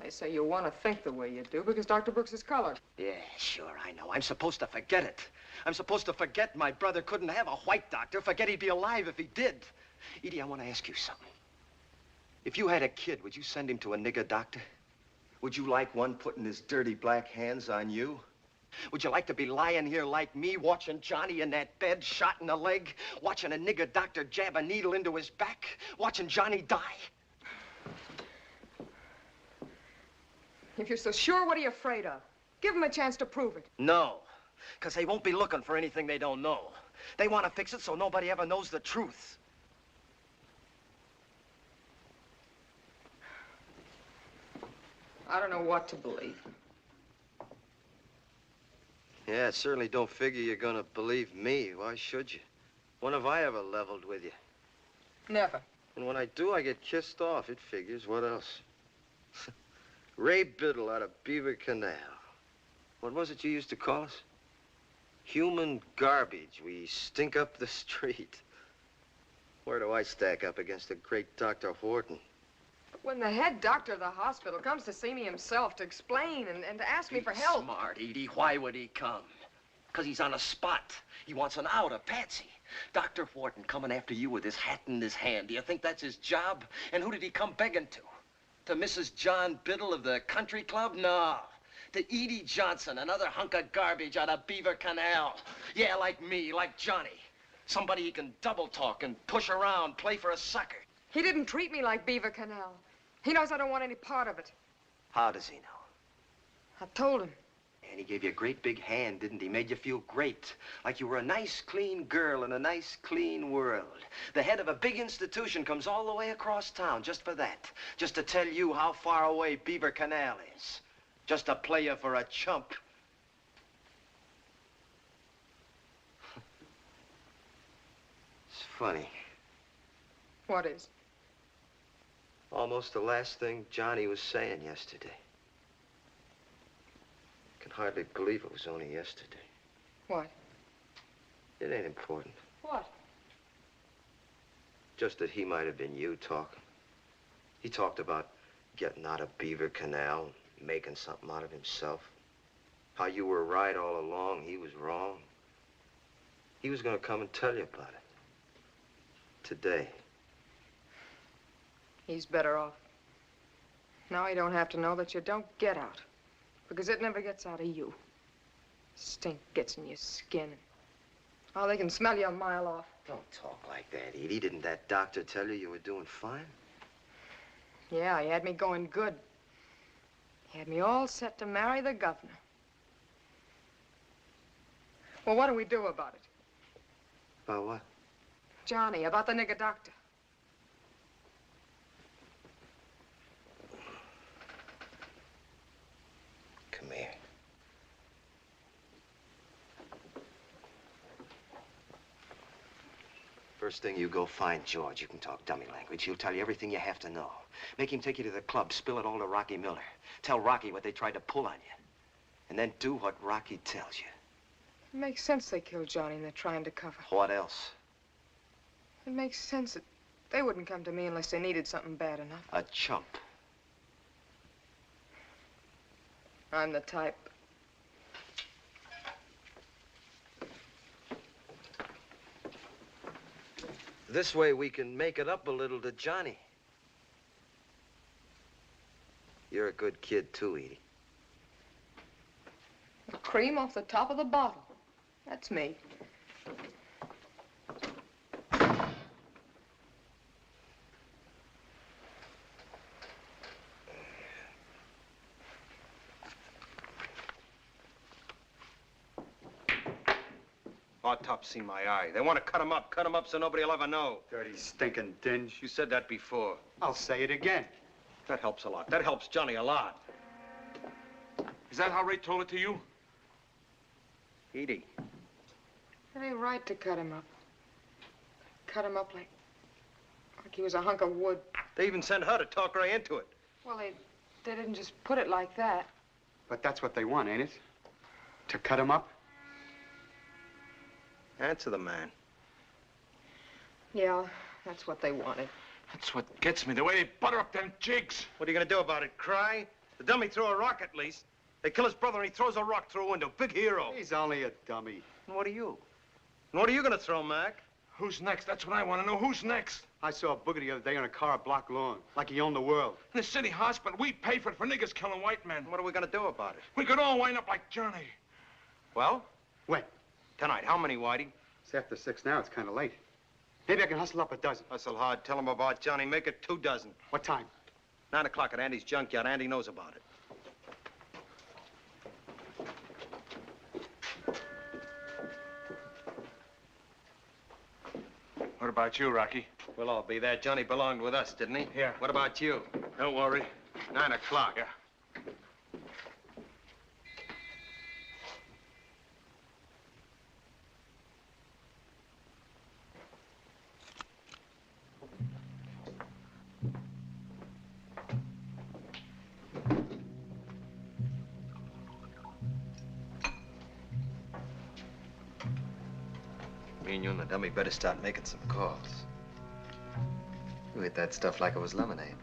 They say you want to think the way you do because Dr. Brooks is colored. Yeah, sure, I know. I'm supposed to forget it. I'm supposed to forget my brother couldn't have a white doctor, forget he'd be alive if he did. Edie, I want to ask you something. If you had a kid, would you send him to a nigger doctor? Would you like one putting his dirty black hands on you? Would you like to be lying here like me, watching Johnny in that bed, shot in the leg, watching a nigger doctor jab a needle into his back, watching Johnny die? If you're so sure, what are you afraid of? Give them a chance to prove it. No, because they won't be looking for anything they don't know. They want to fix it so nobody ever knows the truth. I don't know what to believe. Yeah, it certainly don't figure you're gonna believe me. Why should you? When have I ever leveled with you? Never. And when I do, I get kissed off. It figures. What else? Ray Biddle out of Beaver Canal. What was it you used to call us? Human garbage. We stink up the street. Where do I stack up against the great Dr. Horton? When the head doctor of the hospital comes to see me himself to explain and to ask me for help. Smart, Edie. Why would he come? Because he's on a spot. He wants an out of Patsy. Dr. Wharton coming after you with his hat in his hand. Do you think that's his job? And who did he come begging to? To Mrs. John Biddle of the country club? No. To Edie Johnson, another hunk of garbage out of Beaver Canal. Yeah, like me, like Johnny. Somebody he can double talk and push around, play for a sucker. He didn't treat me like Beaver Canal. He knows I don't want any part of it. How does he know? I told him. And he gave you a great big hand, didn't he? Made you feel great. Like you were a nice, clean girl in a nice, clean world. The head of a big institution comes all the way across town just for that. Just to tell you how far away Beaver Canal is. Just to play you for a chump. It's funny. What is? Almost the last thing Johnny was saying yesterday. I can hardly believe it was only yesterday. What? It ain't important. What? Just that he might have been you talking. He talked about getting out of Beaver Canal, making something out of himself. How you were right all along, he was wrong. He was gonna come and tell you about it. Today. He's better off. Now he don't have to know that you don't get out. Because it never gets out of you. Stink gets in your skin. Oh, they can smell you a mile off. Don't talk like that, Edie. Didn't that doctor tell you you were doing fine? Yeah, he had me going good. He had me all set to marry the governor. Well, what do we do about it? About what? Johnny, about the nigger doctor. Come here. First thing, you go find George. You can talk dummy language. He'll tell you everything you have to know. Make him take you to the club. Spill it all to Rocky Miller. Tell Rocky what they tried to pull on you. And then do what Rocky tells you. It makes sense they killed Johnny and they're trying to cover. What else? It makes sense that they wouldn't come to me unless they needed something bad enough. A chump. I'm the type. This way we can make it up a little to Johnny. You're a good kid too, Edie. The cream off the top of the bottle. That's me. top seen my eye. They want to cut him up so nobody will ever know. Dirty, stinking dinge. You said that before. I'll say it again. That helps a lot. That helps Johnny a lot. Is that how Ray told it to you? Edie. It ain't right to cut him up. Cut him up like he was a hunk of wood. They even sent her to talk Ray into it. Well, they didn't just put it like that. But that's what they want, ain't it? To cut him up? Answer the man. Yeah, that's what they wanted. That's what gets me, the way they butter up them jigs. What are you gonna do about it, cry? The dummy threw a rock at least. They kill his brother and he throws a rock through a window. Big hero. He's only a dummy. And what are you? And what are you gonna throw, Mac? Who's next? That's what I want to know. Who's next? I saw a booger the other day on a car a block long, like he owned the world. In the city hospital, we pay for it for niggers killing white men. What are we gonna do about it? We could all wind up like Johnny. Well? When? Tonight. How many, Whitey? It's after 6 now. It's kind of late. Maybe I can hustle up a dozen. Hustle hard. Tell him about Johnny. Make it 2 dozen. What time? 9 o'clock at Andy's junkyard. Andy knows about it. What about you, Rocky? We'll all be there. Johnny belonged with us, didn't he? Yeah. What about you? Don't worry. 9 o'clock. Yeah. Me and you and the dummy better start making some calls. You hit that stuff like it was lemonade.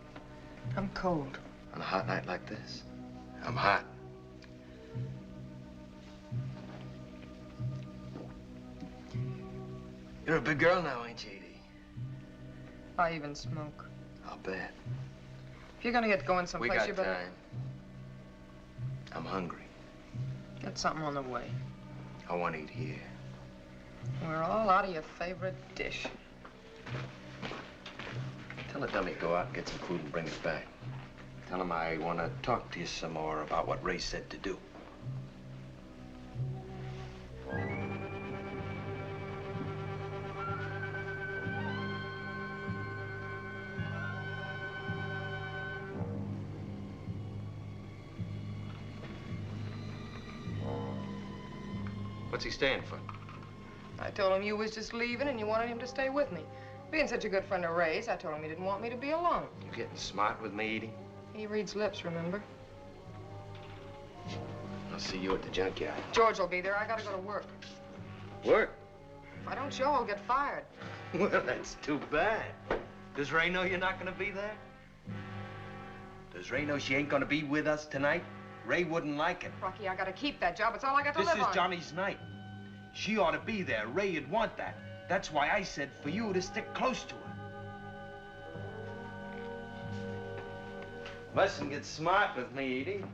I'm cold. On a hot night like this, I'm hot. You're a big girl now, ain't you, Edie? I even smoke. I'll bet. If you're gonna get going We someplace, got you better... time. I'm hungry. Get something on the way. I want to eat here. We're all out of your favorite dish. Tell the dummy go out and get some food and bring it back. Tell him I want to talk to you some more about what Ray said to do. What's he staying for? I told him you was just leaving and you wanted him to stay with me. Being such a good friend of Ray's, I told him he didn't want me to be alone. You getting smart with me, Edie? He reads lips, remember? I'll see you at the junkyard. George will be there. I gotta go to work. Work? If I don't show, I'll get fired. Well, that's too bad. Does Ray know you're not gonna be there? Does Ray know she ain't gonna be with us tonight? Ray wouldn't like it. Rocky, I gotta keep that job. It's all I got to live on. This is Johnny's night. She ought to be there. Ray'd want that. That's why I said for you to stick close to her. Mustn't get smart with me, Edie.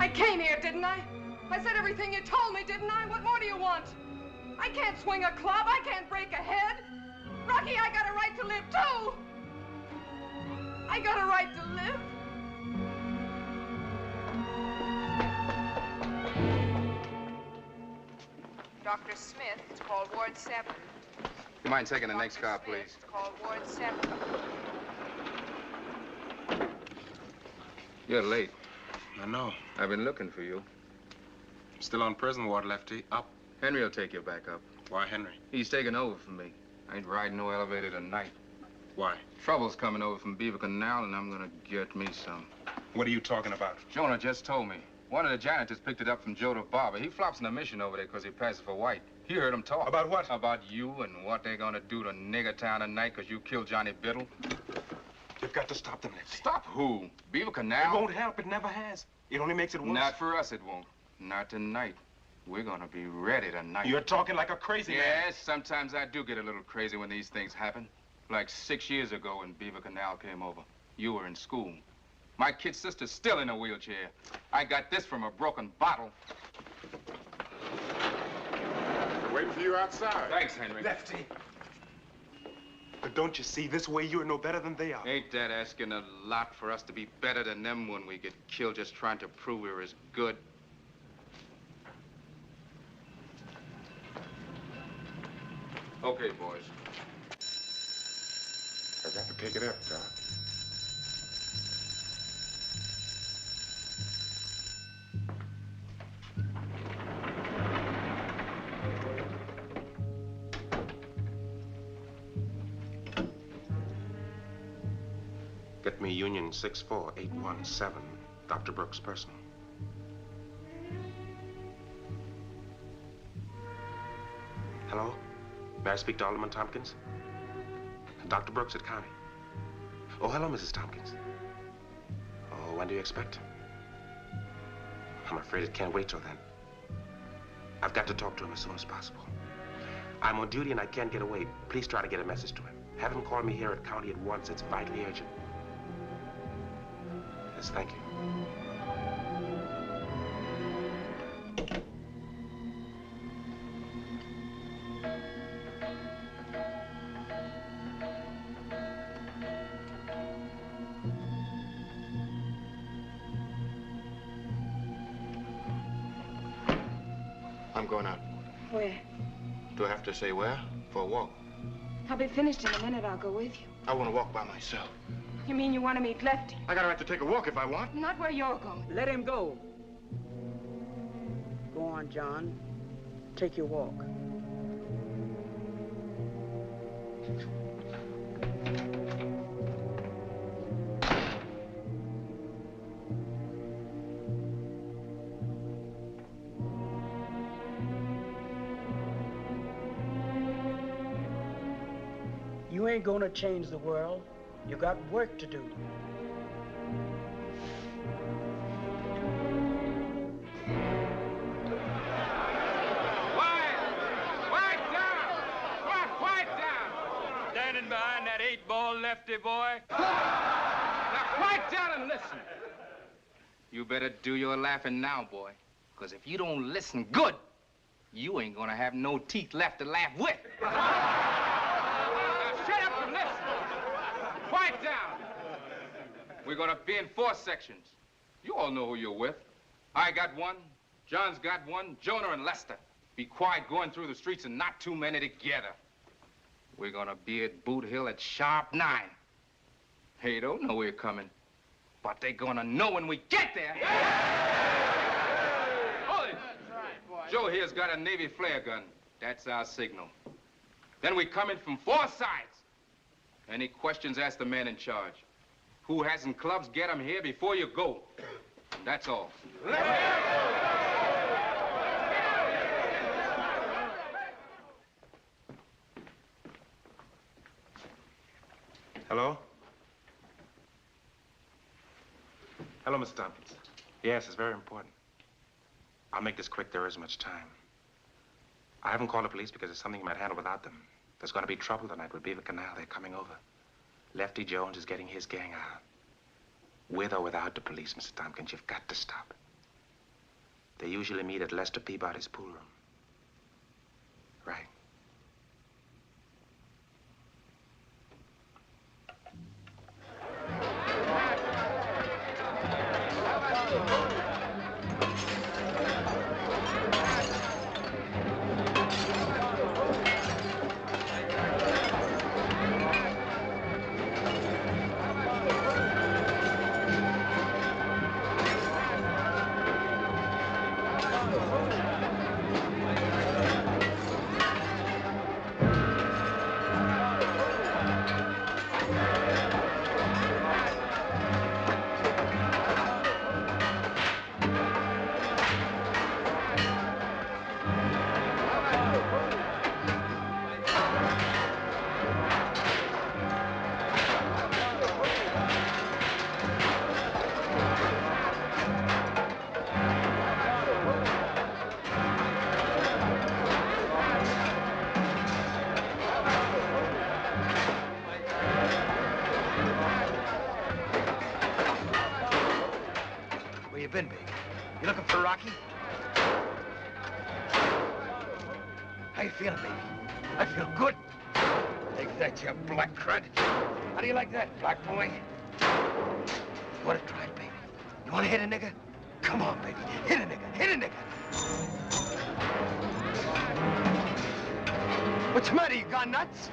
I came here, didn't I? I said everything you told me, didn't I? What more do you want? I can't swing a club. I can't break a head. Rocky, I got a right to live, too. I got a right to live. Dr. Smith, call Ward 7. You mind taking the next car, please? Call Ward 7. You're late. I know. I've been looking for you. Still on prison ward, Lefty. Up. Henry will take you back up. Why, Henry? He's taking over from me. I ain't riding no elevator tonight. Why? Trouble's coming over from Beaver Canal, and I'm gonna get me some. What are you talking about? Jonah just told me. One of the janitors picked it up from Joe the barber. He flops in the mission over there because he passes for white. He heard him talk. About what? About you and what they're gonna do to Nigger Town tonight because you killed Johnny Biddle. You've got to stop them, Lefty. Stop who? Beaver Canal? It won't help. It never has. It only makes it worse. Not for us, it won't. Not tonight. We're gonna be ready tonight. You're talking like a crazy man. Yes, sometimes I do get a little crazy when these things happen. Like 6 years ago when Beaver Canal came over. You were in school. My kid sister's still in a wheelchair. I got this from a broken bottle. Waiting for you outside. Thanks, Henry. Lefty. But don't you see, this way you're no better than they are. Ain't that asking a lot for us to be better than them when we get killed just trying to prove we're as good? Okay, boys. I got to pick it up, Doc. Get me Union 64817, Dr. Brooks' personal. Hello? May I speak to Alderman Tompkins? Dr. Brooks at County. Oh, hello, Mrs. Tompkins. Oh, when do you expect? I'm afraid it can't wait till then. I've got to talk to him as soon as possible. I'm on duty and I can't get away. Please try to get a message to him. Have him call me here at County at once. It's vitally urgent. Yes, thank you. I'm going out. Where? Do I have to say where? For a walk. I'll be finished in a minute. I'll go with you. I want to walk by myself. You mean you want to meet Lefty? I got a right to take a walk if I want. Not where you're going. Let him go. Go on, John. Take your walk. You ain't gonna change the world. You got work to do. Standing behind that 8-ball Lefty boy. Now quiet down and listen. You better do your laughing now, boy. Because if you don't listen good, you ain't gonna have no teeth left to laugh with. Now shut up and listen. Quiet down. We're gonna be in 4 sections. You all know who you're with. I got one, John's got one, Jonah and Lester. Be quiet going through the streets and not too many together. We're gonna be at Boot Hill at sharp 9. They don't know we're coming, but they're gonna know when we get there. Hold it. Joe here's got a Navy flare gun. That's our signal. Then we come in from 4 sides. Any questions, ask the man in charge. Who hasn't clubs, get them here before you go. That's all. Hello? Hello, Mr. Tompkins. Yes, it's very important. I'll make this quick. There isn't much time. I haven't called the police because it's something you might handle without them. There's going to be trouble tonight with Beaver Canal. They're coming over. Lefty Jones is getting his gang out. With or without the police, Mr. Tompkins, you've got to stop it. They usually meet at Lester Peabody's pool room. Right. been, Big? You looking for Rocky? How you feeling, baby? I feel good. Take that, you black crud? How do you like that, black boy? You want to try it, baby? You want to hit a nigga? Come on, baby. Hit a nigga. Hit a nigga. What's the matter? You gone nuts?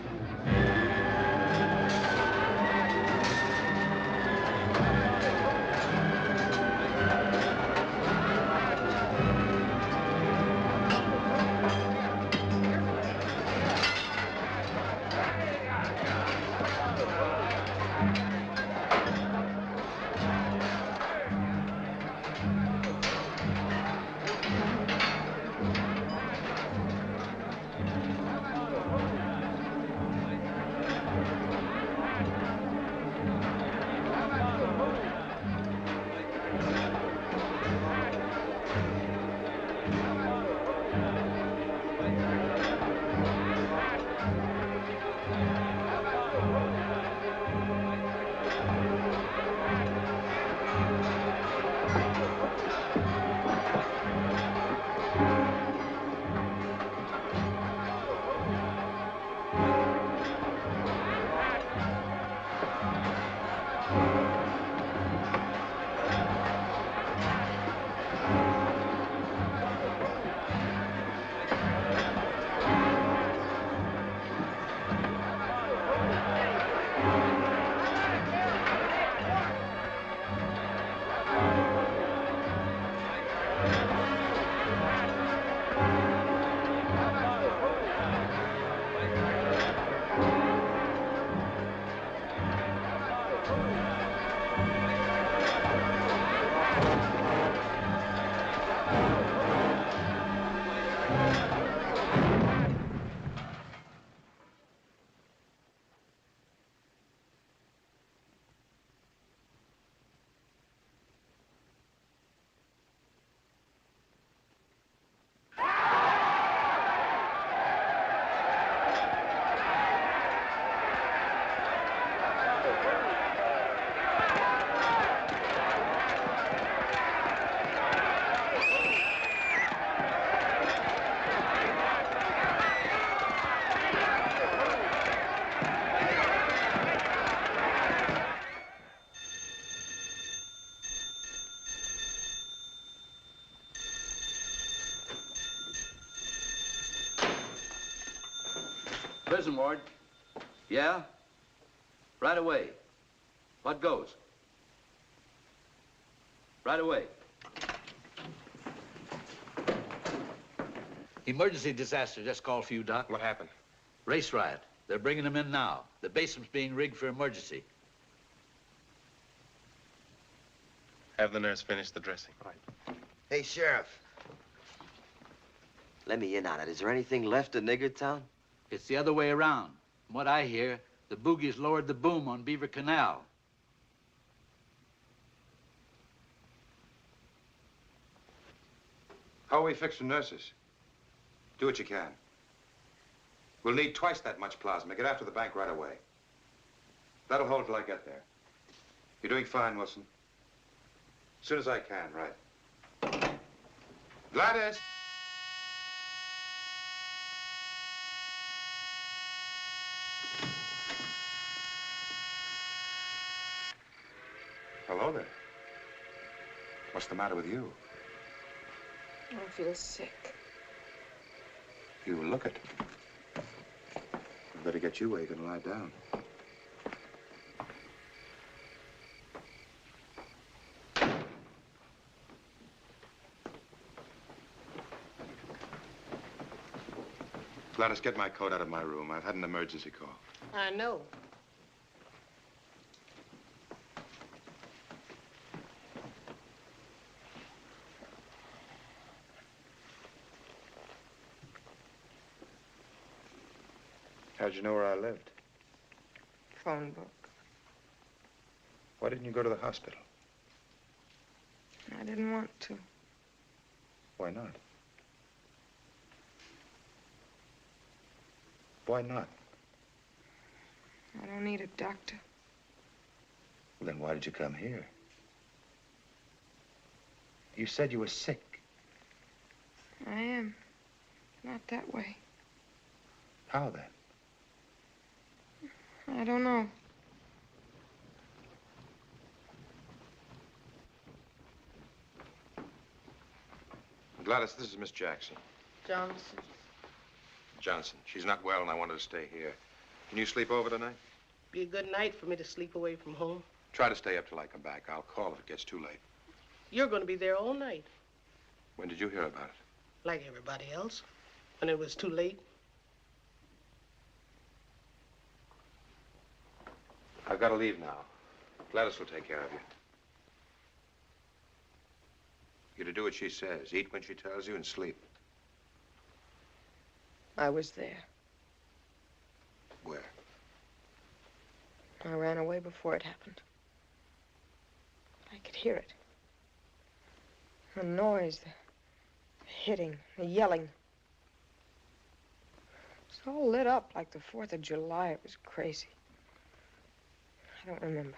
Prison ward. Yeah? Right away. What goes? Right away. Emergency disaster just called for you, Doc. What happened? Race riot. They're bringing them in now. The basement's being rigged for emergency. Have the nurse finish the dressing. Right. Hey, Sheriff. Let me in on it. Is there anything left in Nigger Town? It's the other way around. From what I hear, the boogies lowered the boom on Beaver Canal. How will we fix the nurses? Do what you can. We'll need twice that much plasma. Get after the bank right away. That'll hold till I get there. You're doing fine, Wilson. As soon as I can, right. Gladys! Hello there. What's the matter with you? I feel sick. You look it. I'd better get you where you can lie down. Gladys, get my coat out of my room. I've had an emergency call. I know. How'd you know where I lived? Phone book. Why didn't you go to the hospital? I didn't want to. Why not? Why not? I don't need a doctor. Well, then why did you come here? You said you were sick. I am. Not that way. How then? I don't know. Gladys, this is Miss Jackson. Johnson. Johnson. She's not well, and I want her to stay here. Can you sleep over tonight? Be a good night for me to sleep away from home. Try to stay up till I come back. I'll call if it gets too late. You're going to be there all night. When did you hear about it? Like everybody else. When it was too late. I've got to leave now. Gladys will take care of you. You're to do what she says. Eat when she tells you and sleep. I was there. Where? I ran away before it happened. I could hear it. The noise, the hitting, the yelling. It was all lit up like the 4th of July. It was crazy. I don't remember.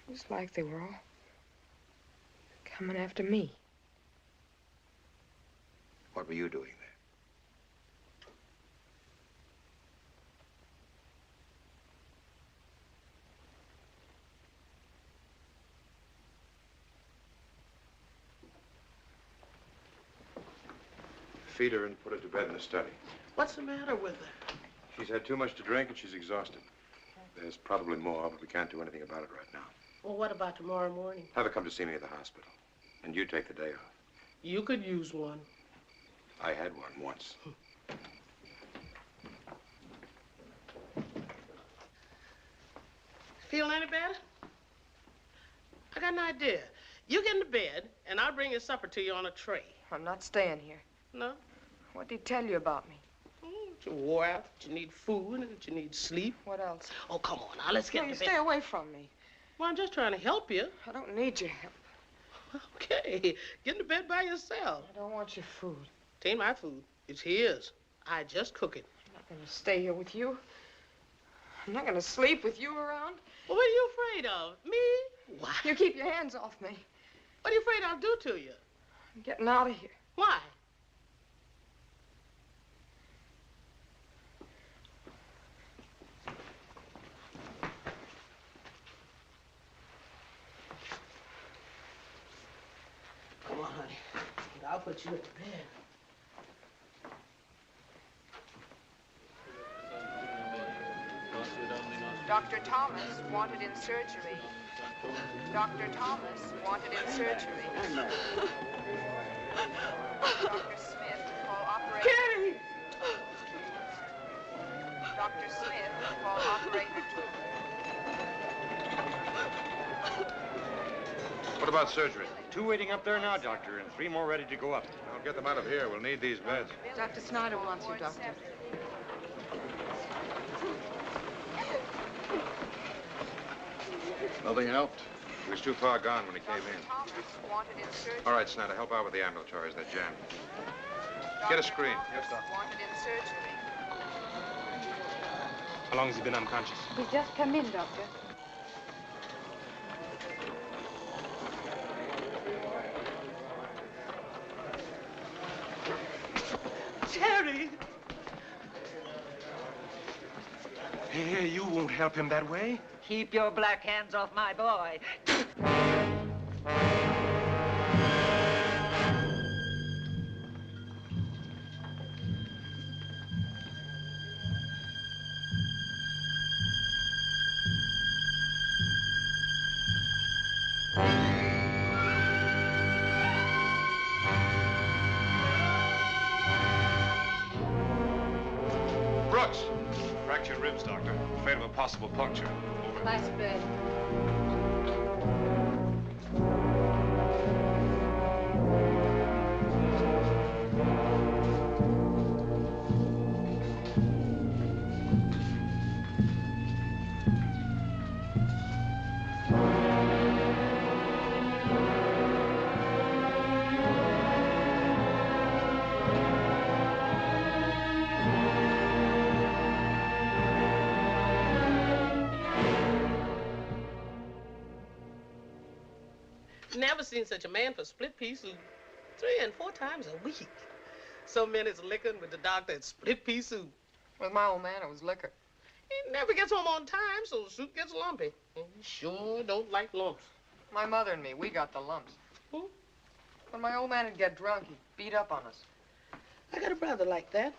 It was like they were all coming after me. What were you doing there? Feed her and put her to bed in the study. What's the matter with her? She's had too much to drink and she's exhausted. There's probably more, but we can't do anything about it right now. Well, what about tomorrow morning? Have her come to see me at the hospital. And you take the day off. You could use one. I had one once. Feeling any better? I got an idea. You get into bed, and I'll bring your supper to you on a tray. I'm not staying here. No? What did he tell you about me? That you wore out, that you need food, and that you need sleep. What else? Oh, come on now, let's get No, you to bed. stay away from me. Well, I'm just trying to help you. I don't need your help. Okay, get into bed by yourself. I don't want your food. It ain't my food. It's his. I just cook it. I'm not going to stay here with you. I'm not going to sleep with you around. Well, what are you afraid of? Me? Why? You keep your hands off me. What are you afraid I'll do to you? I'm getting out of here. Why? Come on, honey. I'll put you in bed. Dr. Thomas wanted in surgery. Dr. Thomas wanted in surgery. Dr. Smith, call operator. Kitty! Dr. Smith, call operator 2. What about surgery? 2 waiting up there now, Doctor, and 3 more ready to go up. I'll get them out of here. We'll need these beds. Dr. Snyder wants you, Doctor. Nothing helped. He was too far gone when he came in. Thomas wanted in surgery. All right, Snyder, help out with the ambulatories. They're jammed. Get a screen. Yes, sir. Wanted in surgery. How long has he been unconscious? He's just come in, Doctor. Jerry! Hey, you won't help him that way. Keep your black hands off my boy. Brooks! Fractured ribs, Doctor. Afraid of a possible puncture. Over. Nice bed. Never seen such a man for split peas 3 and 4 times a week. Some men it's liquor, and with the doctor, it's split pea soup. With my old man, it was liquor. He never gets home on time, so the soup gets lumpy. And he sure don't like lumps. My mother and me, we got the lumps. Hmm? When my old man would get drunk, he'd beat up on us. I got a brother like that.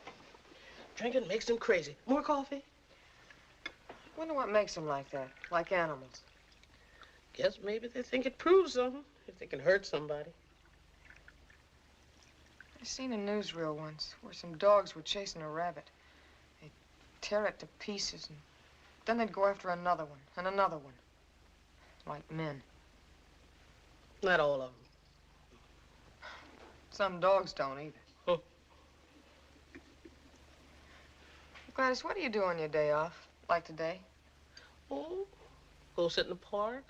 Drinking makes him crazy. More coffee? Wonder what makes them like that, like animals. Guess maybe they think it proves something, if they can hurt somebody. I seen a newsreel once where some dogs were chasing a rabbit. They'd tear it to pieces, and then they'd go after another one, and another one. Like men. Not all of them. Some dogs don't either. Huh. Gladys, what do you do on your day off? Like today? Oh, go sit in the park.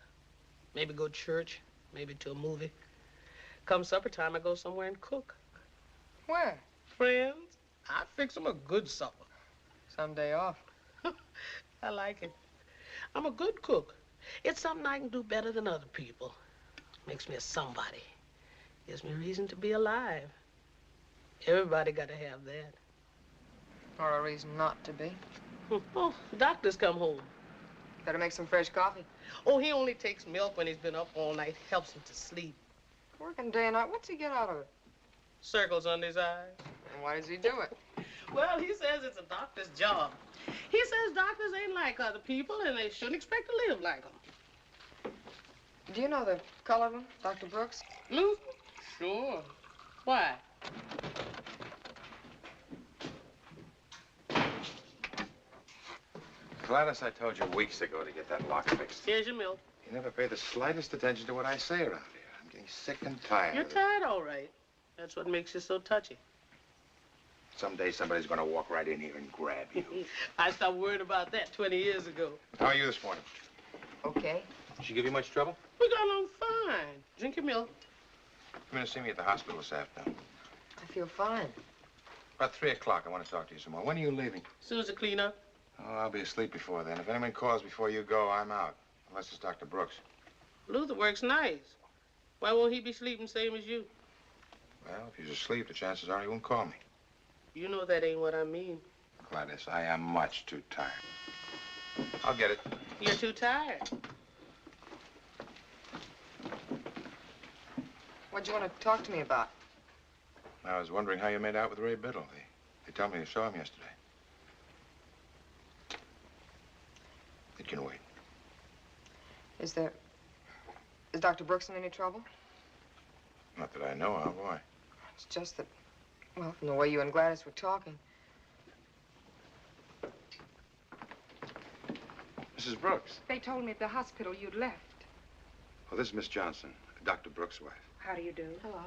Maybe go to church. Maybe to a movie. Come supper time, I go somewhere and cook. Where? Friends, I fix them a good supper. Some day off. I like it. I'm a good cook. It's something I can do better than other people. Makes me a somebody. Gives me a reason to be alive. Everybody got to have that. Or a reason not to be. Oh, doctor's come home. Better make some fresh coffee. Oh, he only takes milk when he's been up all night. Helps him to sleep. Working day and night. What's he get out of it? Circles under his eyes. And why does he do it? Well, he says it's a doctor's job. He says doctors ain't like other people, and they shouldn't expect to live like them. Do you know the colored one, Dr. Brooks? Luther? Sure. Why? Gladys, I told you weeks ago to get that lock fixed. Here's your milk. You never pay the slightest attention to what I say around here. I'm getting sick and tired. You're tired, all right. That's what makes you so touchy. Someday somebody's going to walk right in here and grab you. I stopped worrying about that 20 years ago. How are you this morning? Okay. Did she give you much trouble? We got along fine. Drink your milk. Come in and see me at the hospital this afternoon. I feel fine. About 3 o'clock, I want to talk to you some more. When are you leaving? As soon as I clean up. Oh, I'll be asleep before then. If anyone calls before you go, I'm out. Unless it's Dr. Brooks. Luther works nights. Why won't he be sleeping same as you? Well, if he's asleep, the chances are he won't call me. You know that ain't what I mean. Gladys, I am much too tired. I'll get it. You're too tired. What'd you want to talk to me about? I was wondering how you made out with Ray Biddle. They told me you saw him yesterday. It can wait. Is Dr. Brooks in any trouble? Not that I know of. Why? It's just that, well, from the way you and Gladys were talking. Mrs. Brooks. They told me at the hospital you'd left. Oh, this is Miss Johnson, Dr. Brooks' wife. How do you do? Hello.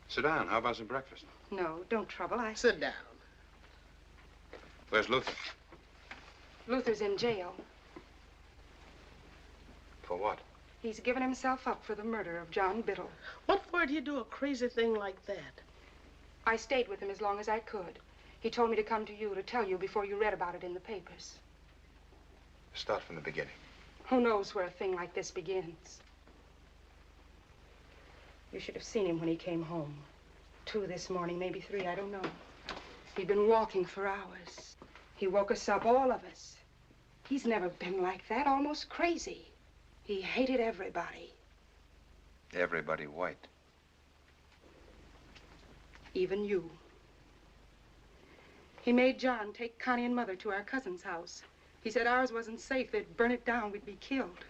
Sit down. How about some breakfast? No, don't trouble. Sit down. Where's Luther? Luther's in jail. For what? He's given himself up for the murder of John Biddle. What for did he do a crazy thing like that? I stayed with him as long as I could. He told me to come to you to tell you before you read about it in the papers. Start from the beginning. Who knows where a thing like this begins? You should have seen him when he came home. 2 this morning, maybe 3, I don't know. He'd been walking for hours. He woke us up, all of us. He's never been like that, almost crazy. He hated everybody. Everybody white. Even you. He made John take Connie and Mother to our cousin's house. He said ours wasn't safe. They'd burn it down. We'd be killed.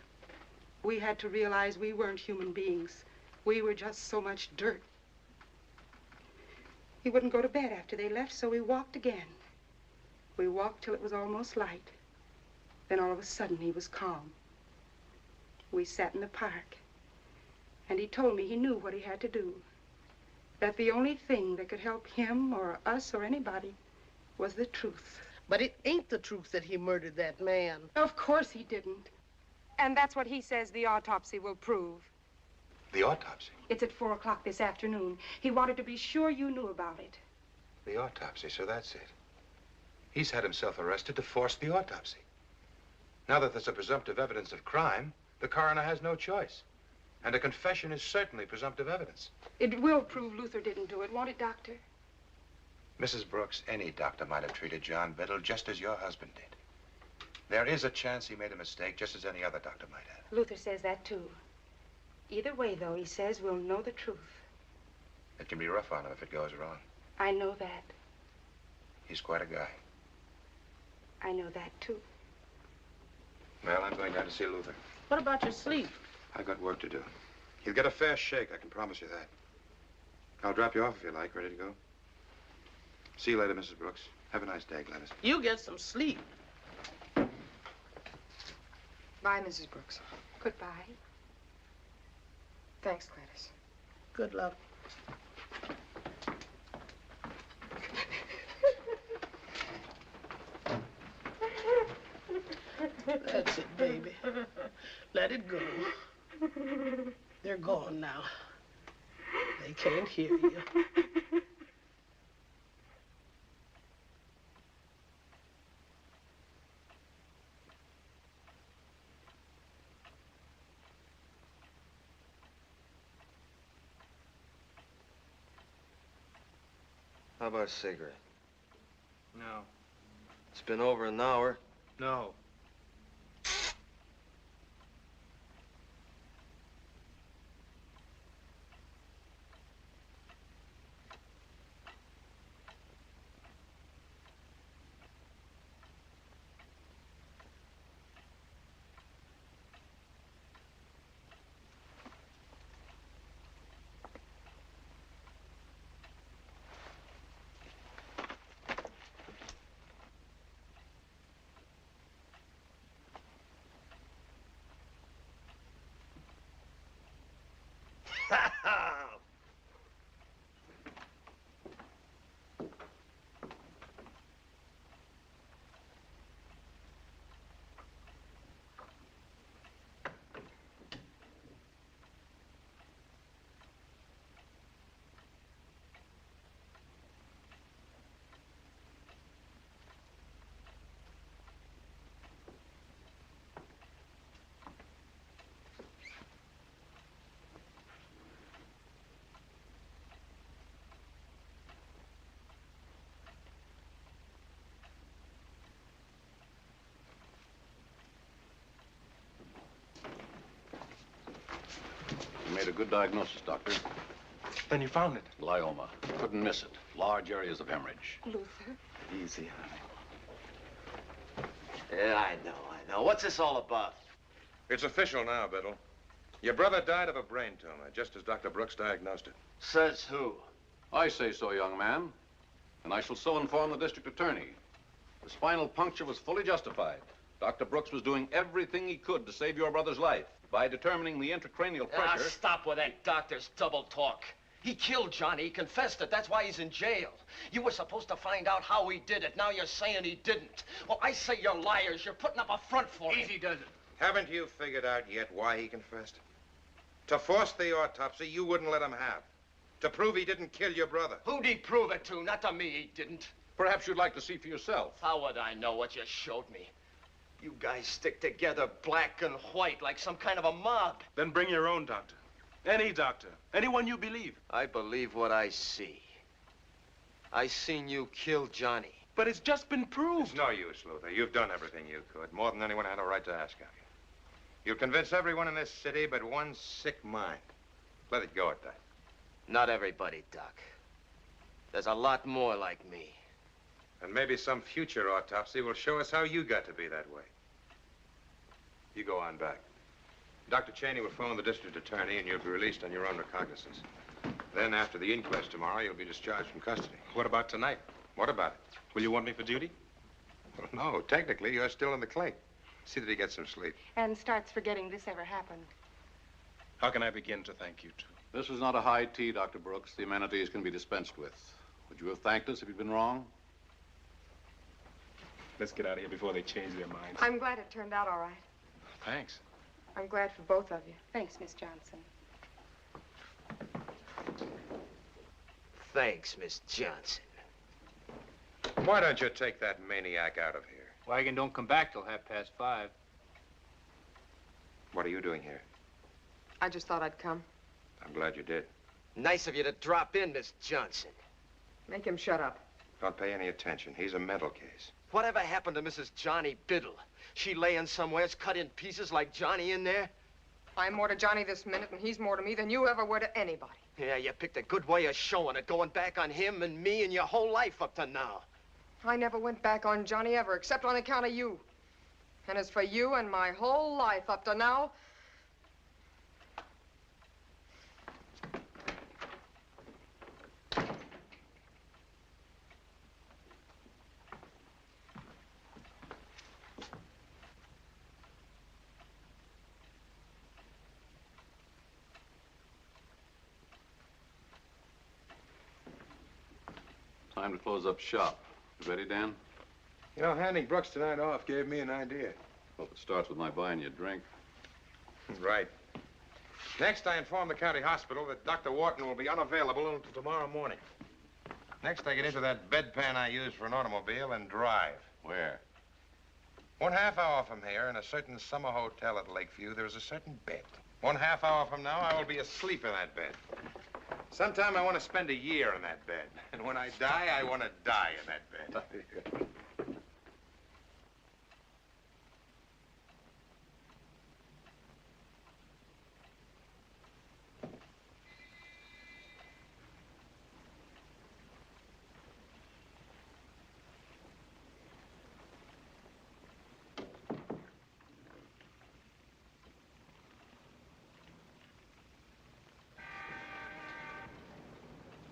We had to realize we weren't human beings. We were just so much dirt. He wouldn't go to bed after they left, so we walked again. We walked till it was almost light. Then all of a sudden, he was calm. We sat in the park, and he told me he knew what he had to do. That the only thing that could help him or us or anybody was the truth. But it ain't the truth that he murdered that man. Of course he didn't. And that's what he says the autopsy will prove. The autopsy? It's at 4 o'clock this afternoon. He wanted to be sure you knew about it. The autopsy, so that's it. He's had himself arrested to force the autopsy. Now that there's a presumptive evidence of crime, the coroner has no choice. And a confession is certainly presumptive evidence. It will prove Luther didn't do it, won't it, Doctor? Mrs. Brooks, any doctor might have treated John Biddle just as your husband did. There is a chance he made a mistake, just as any other doctor might have. Luther says that, too. Either way, though, he says we'll know the truth. It can be rough on him if it goes wrong. I know that. He's quite a guy. I know that, too. Well, I'm going down to see Luther. What about your sleep? I've got work to do. He'll get a fair shake, I can promise you that. I'll drop you off if you like. Ready to go? See you later, Mrs. Brooks. Have a nice day, Gladys. You get some sleep. Bye, Mrs. Brooks. Goodbye. Thanks, Gladys. Good luck. That's it, baby. Let it go. They're gone now. They can't hear you. How about a cigarette? No. It's been over an hour. No. You made a good diagnosis, Doctor. Then you found it. Glioma. Couldn't miss it. Large areas of hemorrhage. Luther? Easy, honey. Yeah, I know. What's this all about? It's official now, Biddle. Your brother died of a brain tumor, just as Dr. Brooks diagnosed it. Says who? I say so, young man. And I shall so inform the district attorney. The spinal puncture was fully justified. Dr. Brooks was doing everything he could to save your brother's life by determining the intracranial pressure. Stop with that doctor's double talk. He killed Johnny. He confessed it. That's why he's in jail. You were supposed to find out how he did it. Now you're saying he didn't. Well, I say you're liars. You're putting up a front for him. Easy does it. Haven't you figured out yet why he confessed? To force the autopsy you wouldn't let him have. To prove he didn't kill your brother. Who'd he prove it to? Not to me, he didn't. Perhaps you'd like to see for yourself. How would I know what you showed me? You guys stick together black and white like some kind of a mob. Then bring your own doctor. Any doctor. Anyone you believe. I believe what I see. I seen you kill Johnny. But it's just been proved. It's no use, Luther. You've done everything you could. More than anyone had a right to ask of you. You'll convince everyone in this city but one sick mind. Let it go at that. Not everybody, Doc. There's a lot more like me. And maybe some future autopsy will show us how you got to be that way. You go on back. Dr. Cheney will phone the district attorney and you'll be released on your own recognizance. Then after the inquest tomorrow, you'll be discharged from custody. What about tonight? What about it? Will you want me for duty? Well, no, technically, you're still in the clink. See that he gets some sleep. And starts forgetting this ever happened. How can I begin to thank you two? This is not a high tea, Dr. Brooks. The amenities can be dispensed with. Would you have thanked us if you'd been wrong? Let's get out of here before they change their minds. I'm glad it turned out all right. Thanks. I'm glad for both of you. Thanks, Miss Johnson. Thanks, Miss Johnson. Why don't you take that maniac out of here? Wagon don't come back till 5:30. What are you doing here? I just thought I'd come. I'm glad you did. Nice of you to drop in, Miss Johnson. Make him shut up. Don't pay any attention. He's a mental case. Whatever happened to Mrs. Johnny Biddle? She laying somewheres, cut in pieces like Johnny in there? I'm more to Johnny this minute, and he's more to me than you ever were to anybody. Yeah, you picked a good way of showing it, going back on him and me and your whole life up to now. I never went back on Johnny ever, except on account of you. And as for you and my whole life up to now... Time to close up shop. You ready, Dan? You know, handing Brooks tonight off gave me an idea. Hope it starts with my buying you a drink. Right. Next, I inform the county hospital that Dr. Wharton will be unavailable until tomorrow morning. Next, I get into that bedpan I use for an automobile and drive. Where? 1/2 hour from here, in a certain summer hotel at Lakeview, there is a certain bed. 1/2 hour from now, I will be asleep in that bed. Sometime I want to spend a year in that bed. And when I die, I want to die in that bed.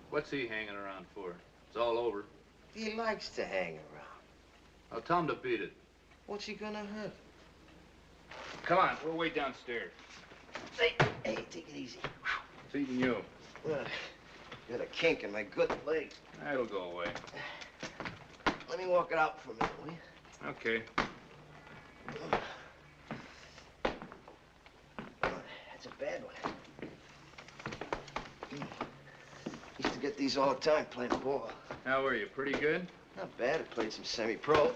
What's he hanging around for? It's all over. He likes to hang around. I'll tell him to beat it. What's he gonna hurt? Come on, we're way downstairs. Hey, take it easy. It's eating you. Got a kink in my good leg. That'll go away. Let me walk it out for a minute, will you? Okay. That's a bad one. Used to get these all the time playing ball. How were you? Pretty good? Not bad. I played some semi-pro.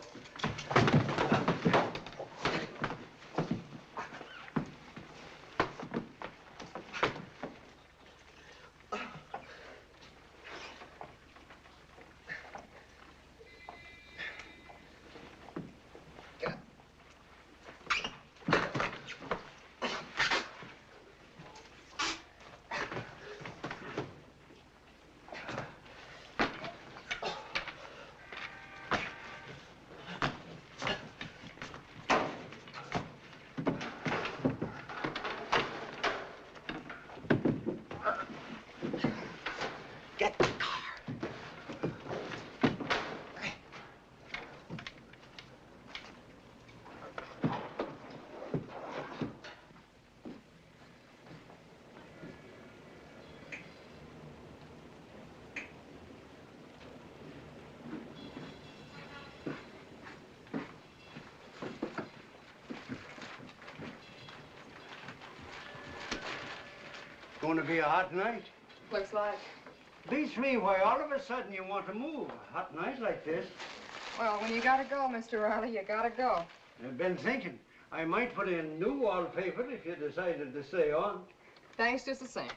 Going to be a hot night? Looks like. Beats me why all of a sudden you want to move. A hot night like this. Well, when you gotta go, Mr. Riley, you gotta go. I've been thinking. I might put in new wallpaper if you decided to stay on. Thanks just the same.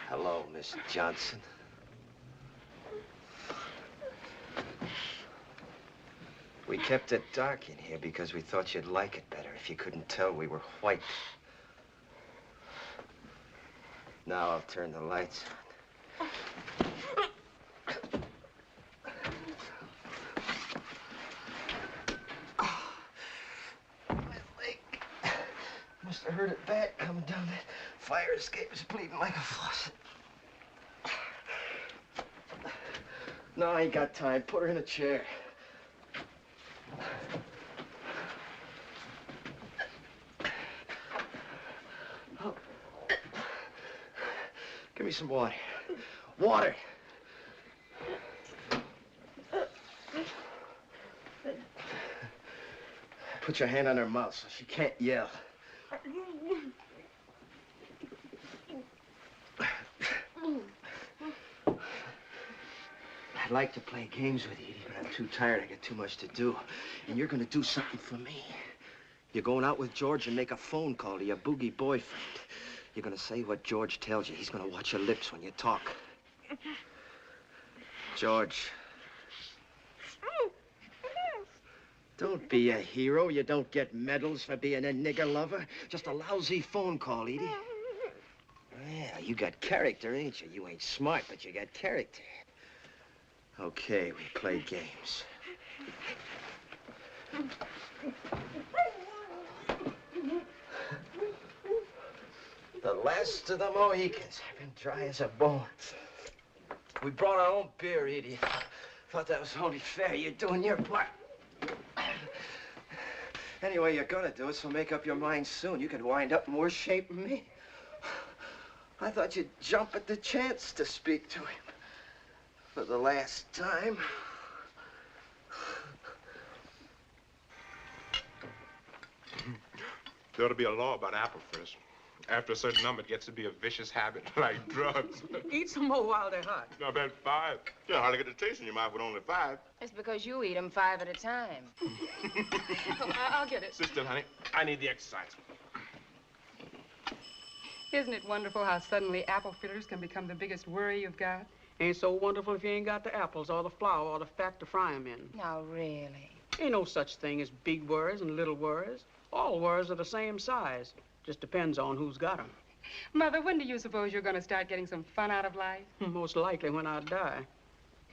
Hello, Miss Johnson. We kept it dark in here because we thought you'd like it better if you couldn't tell we were white. Now I'll turn the lights on. My leg must have hurt it bad coming down that fire escape. Is bleeding like a faucet. No, I ain't got time. Put her in a chair. Oh. Give me some water. Water! Put your hand on her mouth so she can't yell. I'd like to play games with you, but I'm too tired. I got too much to do. And you're gonna do something for me. You're going out with George and make a phone call to your boogie boyfriend. You're gonna say what George tells you. He's gonna watch your lips when you talk. George. Don't be a hero. You don't get medals for being a nigger lover. Just a lousy phone call, Edie. Yeah, you got character, ain't you? You ain't smart, but you got character. Okay, we play games. The last of the Mohicans. I've been dry as a bone. We brought our own beer, Edie. Thought that was only fair. You're doing your part. Anyway, you're gonna do it, so make up your mind soon. You could wind up in worse shape than me. I thought you'd jump at the chance to speak to him. For the last time. There ought to be a law about apple frisk. After a certain number, it gets to be a vicious habit, like drugs. Eat some more while they're hot. I've had 5. You hardly get the taste in your mouth with only 5. It's because you eat them 5 at a time. I'll get it. Sit still, honey. I need the exercise. Isn't it wonderful how suddenly apple fritters can become the biggest worry you've got? Ain't so wonderful if you ain't got the apples or the flour or the fat to fry 'em in. Now, really? Ain't no such thing as big worries and little worries. All worries are the same size. Just depends on who's got 'em. Mother, when do you suppose you're going to start getting some fun out of life? Most likely when I die.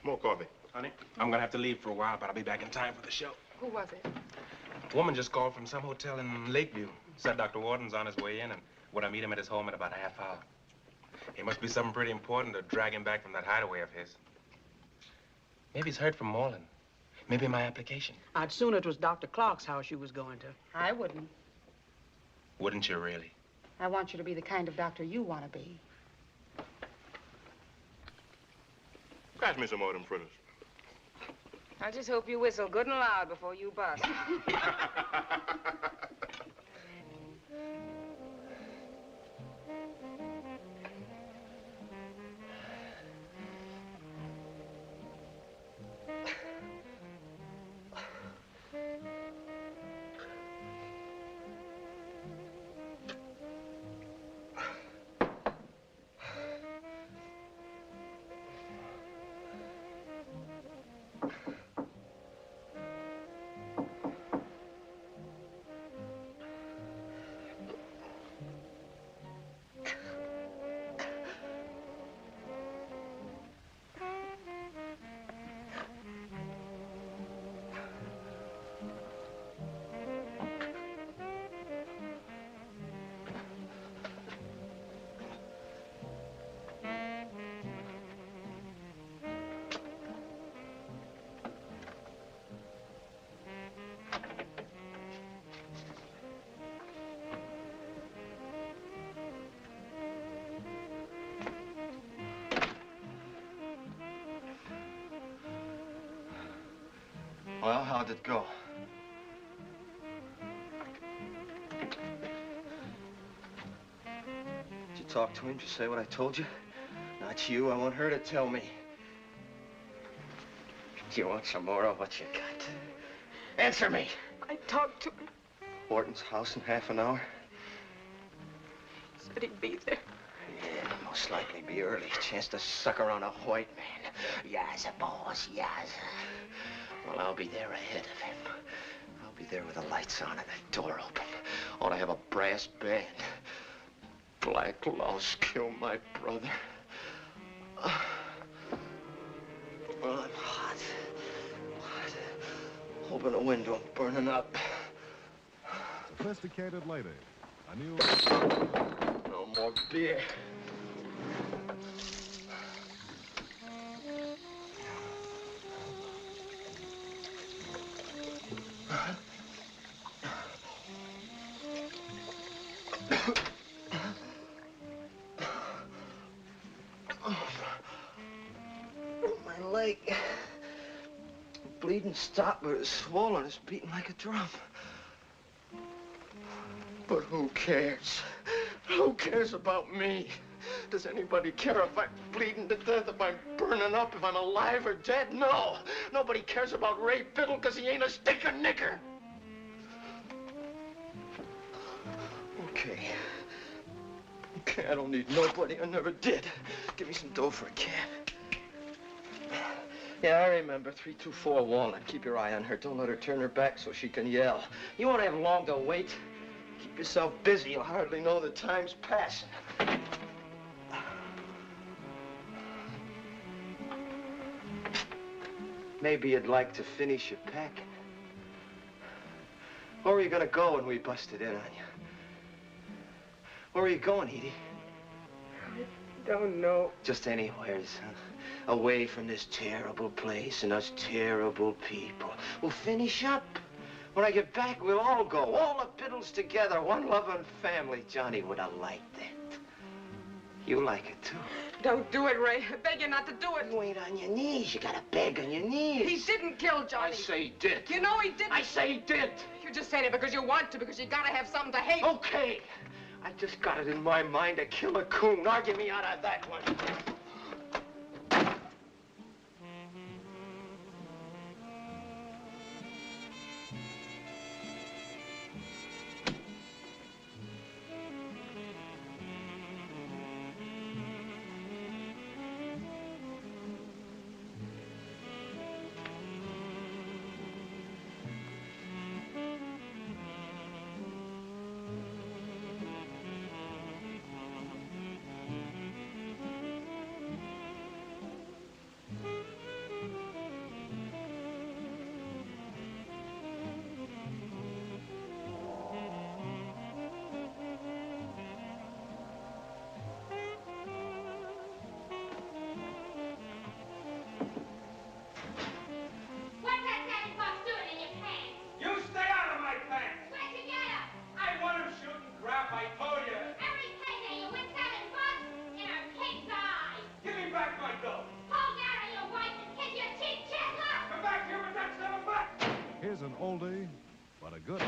More coffee. Honey, I'm going to have to leave for a while, but I'll be back in time for the show. Who was it? A woman just called from some hotel in Lakeview. Said Dr. Warden's on his way in and would I meet him at his home in about a half hour. It must be something pretty important to drag him back from that hideaway of his. Maybe he's heard from Moreland. Maybe my application. I'd sooner it was Dr. Clark's house you was going to. I wouldn't. Wouldn't you really? I want you to be the kind of doctor you want to be. Pass me some more of them fritters. I just hope you whistle good and loud before you bust. Well, how'd it go? Did you talk to him? Did you say what I told you? Not you. I want her to tell me. Do you want some more of what you got? Answer me. I talked to him. Horton's house in half an hour? Said he'd be there. Yeah, most likely be early. Chance to suck around a white man. Yes, boss, yes. Well, I'll be there ahead of him. I'll be there with the lights on and the door open. Ought to have a brass band. Black louse killed my brother. Well, I'm hot. Hot. Open a window, I'm burning up. Sophisticated lady. A new... No more beer. My leg. Bleeding stopped, but it's swollen. It's beating like a drum. But who cares? Who cares about me? Does anybody care if I'm bleeding to death, if I'm burning up, if I'm alive or dead? No. Nobody cares about Ray Biddle because he ain't a stinking nigger. Okay. Okay, I don't need nobody. I never did. Give me some dough for a cab. Yeah, I remember. 324 Walnut. Keep your eye on her. Don't let her turn her back so she can yell. You won't have long to wait. Keep yourself busy. You'll hardly know the time's passing. Maybe you'd like to finish your packing. Where were you gonna go when we busted in on you? Where are you going, Edie? I don't know. Just anywheres, huh? Away from this terrible place and us terrible people. We'll finish up. When I get back, we'll all go. All the Biddles together. One loving family. Johnny would have liked that. You like it, too. Don't do it, Ray. I beg you not to do it. You ain't on your knees. You gotta beg on your knees. He didn't kill Johnny. I say he did. You know he didn't. I say he did. You're just saying it because you want to, because you gotta have something to hate. Okay. I just got it in my mind to kill a coon. Argue me out of that one. Here's an oldie, but a goodie.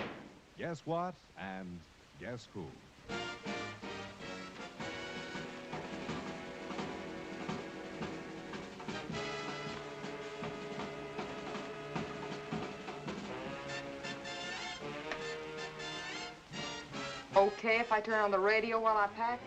Guess what? And guess who? Okay if I turn on the radio while I pack?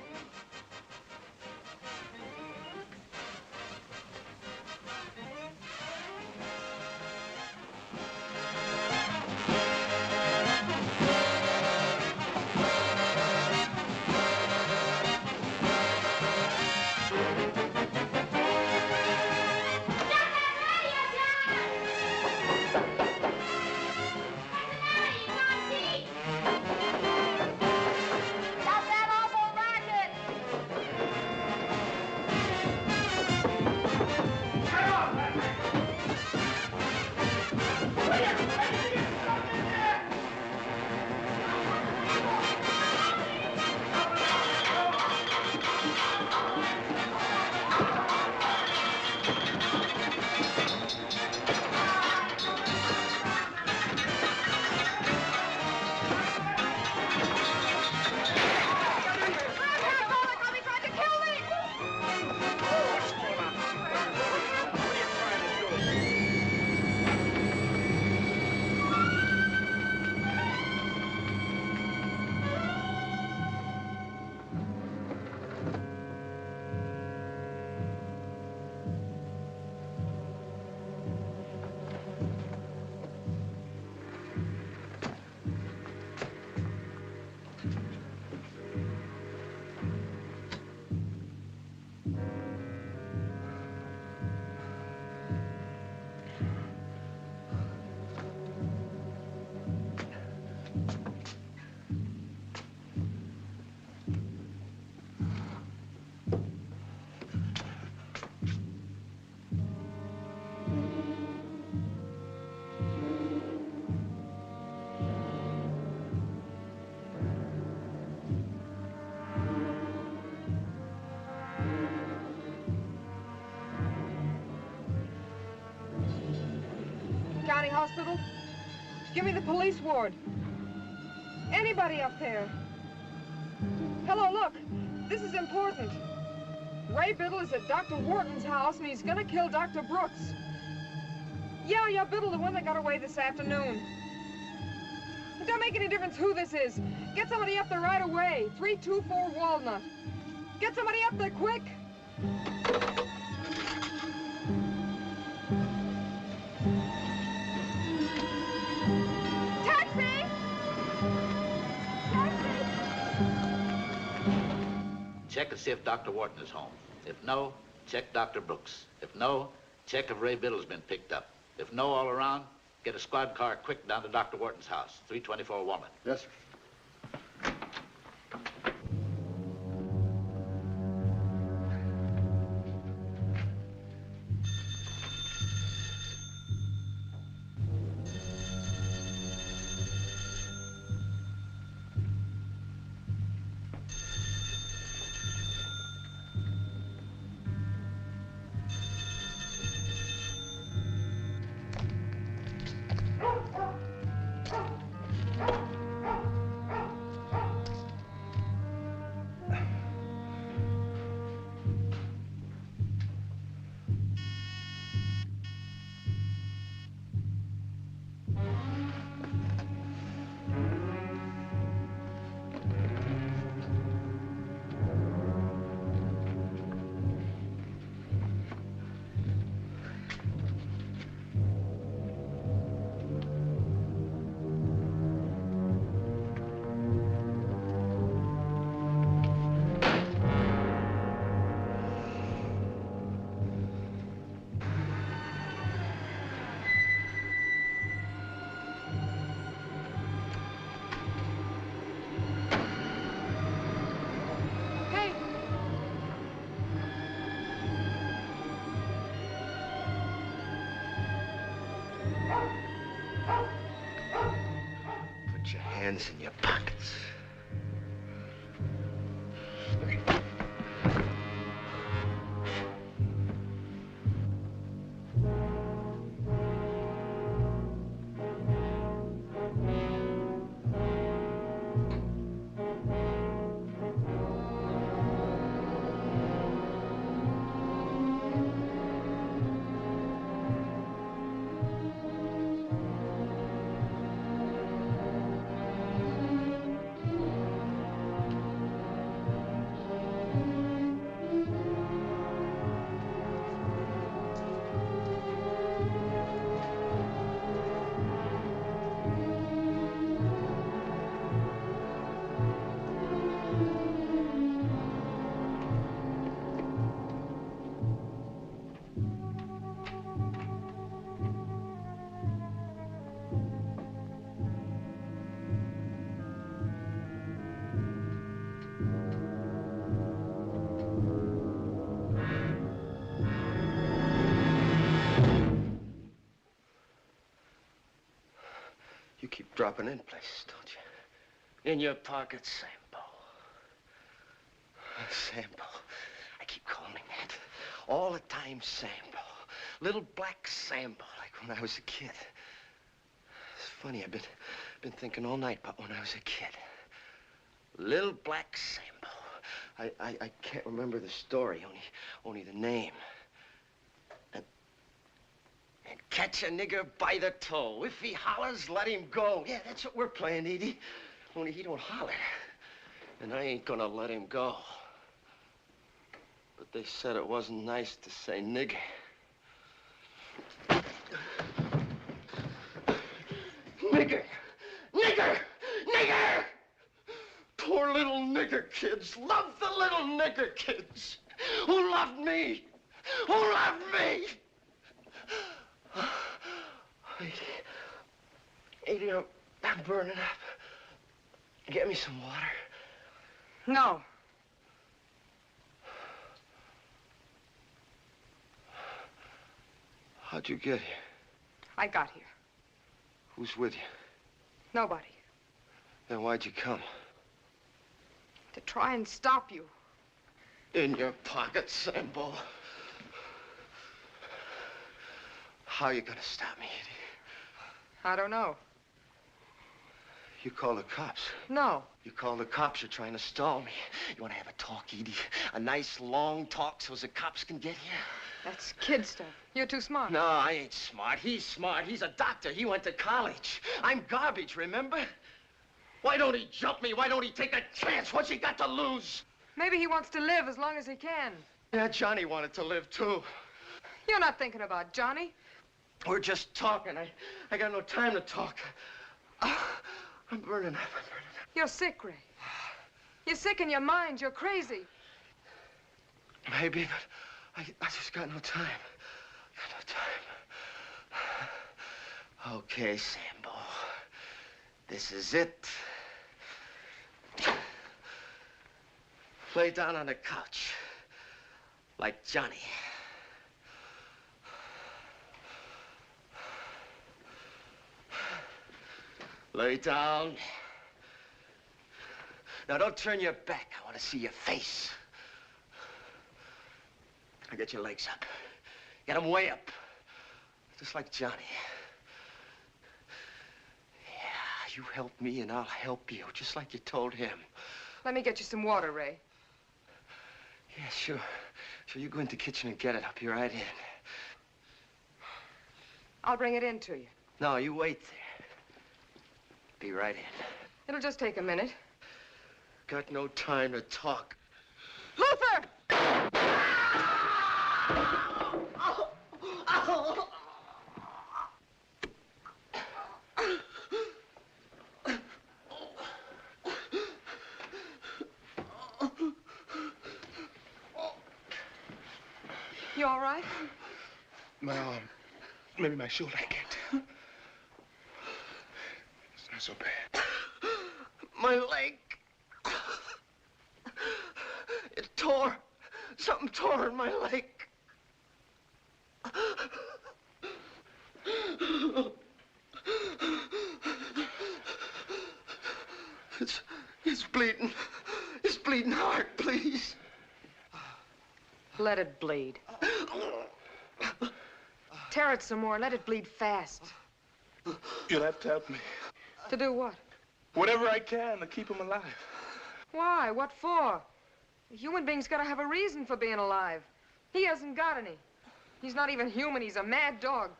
County hospital? Give me the police ward. Anybody up there? Hello, look. This is important. Ray Biddle is at Dr. Wharton's house, and he's gonna kill Dr. Brooks. Yeah, Biddle, the one that got away this afternoon. It don't make any difference who this is. Get somebody up there right away. 324 Walnut. Get somebody up there quick. Taxi! Taxi! Check to see if Dr. Wharton is home. If no, check Dr. Brooks. If no, check if Ray Biddle's been picked up. If no all around, get a squad car quick down to Dr. Wharton's house, 324 Walnut. Yes, sir. Put your hands in your pockets. You keep dropping in places, don't you? In your pocket, Sambo. Sambo. I keep calling that. All the time, Sambo. Little black Sambo, like when I was a kid. It's funny, I've been thinking all night about when I was a kid. Little black Sambo. I can't remember the story, only the name. And catch a nigger by the toe. If he hollers, let him go. Yeah, that's what we're playing, Edie. Only he don't holler. And I ain't gonna let him go. But they said it wasn't nice to say nigger. Nigger! Nigger! Nigger! Poor little nigger kids. Love the little nigger kids. Who loved me? Who loved me? Edie, I'm burning up. Get me some water. No. How'd you get here? I got here. Who's with you? Nobody. Then why'd you come? To try and stop you. In your pocket, Sambo. How are you gonna stop me, Edie? I don't know. You call the cops. No. You call the cops, you're trying to stall me. You want to have a talk, Edie? A nice, long talk so the cops can get here? That's kid stuff. You're too smart. No, I ain't smart. He's smart. He's a doctor. He went to college. I'm garbage, remember? Why don't he jump me? Why don't he take a chance? What's he got to lose? Maybe he wants to live as long as he can. Yeah, Johnny wanted to live, too. You're not thinking about Johnny. We're just talking. I got no time to talk. I'm burning up. You're sick, Ray. You're sick in your mind. You're crazy. Maybe, but I just got no time. Got no time. Okay, Sambo. This is it. Lay down on the couch. Like Johnny. Lay down. Now, don't turn your back. I want to see your face. Now, get your legs up. Get them way up. Just like Johnny. Yeah, you help me and I'll help you, just like you told him. Let me get you some water, Ray. Yeah, sure. So you go into the kitchen and get it. I'll be right in. I'll bring it in to you. No, you wait there. Be right in. It'll just take a minute. Got no time to talk. Luther! You all right? My arm. Maybe my shoulder. I can't. It's not so bad. My leg. It tore. Something tore in my leg. It's bleeding. It's bleeding hard, please. Let it bleed. Tear it some more. Let it bleed fast. You'll have to help me. To do what? Whatever I can to keep him alive. Why? What for? A human being's got to have a reason for being alive. He hasn't got any. He's not even human. He's a mad dog.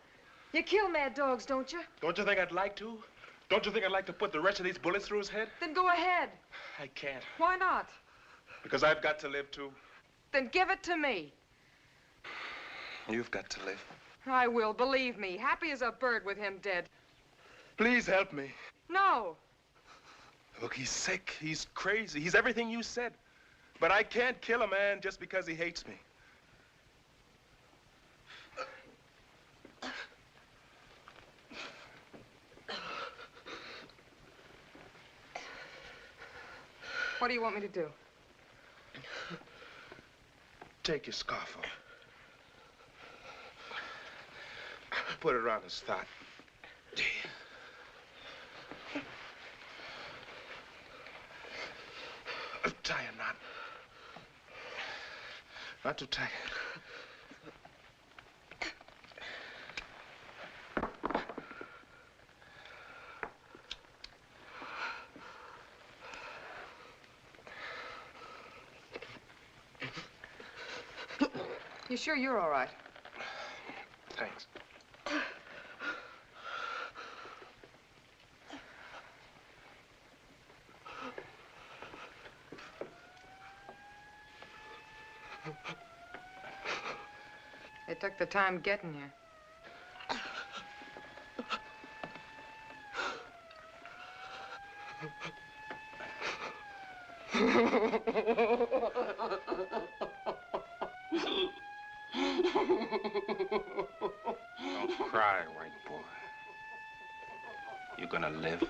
You kill mad dogs, don't you? Don't you think I'd like to? Don't you think I'd like to put the rest of these bullets through his head? Then go ahead. I can't. Why not? Because I've got to live, too. Then give it to me. You've got to live. I will, believe me. Happy as a bird with him dead. Please help me. No. Look, he's sick. He's crazy. He's everything you said. But I can't kill a man just because he hates me. What do you want me to do? Take your scarf off. Put it around his thigh. Tie a knot. Not too tight. You sure you're all right? Thanks. They took the time getting here. Don't cry, white boy. You're gonna live.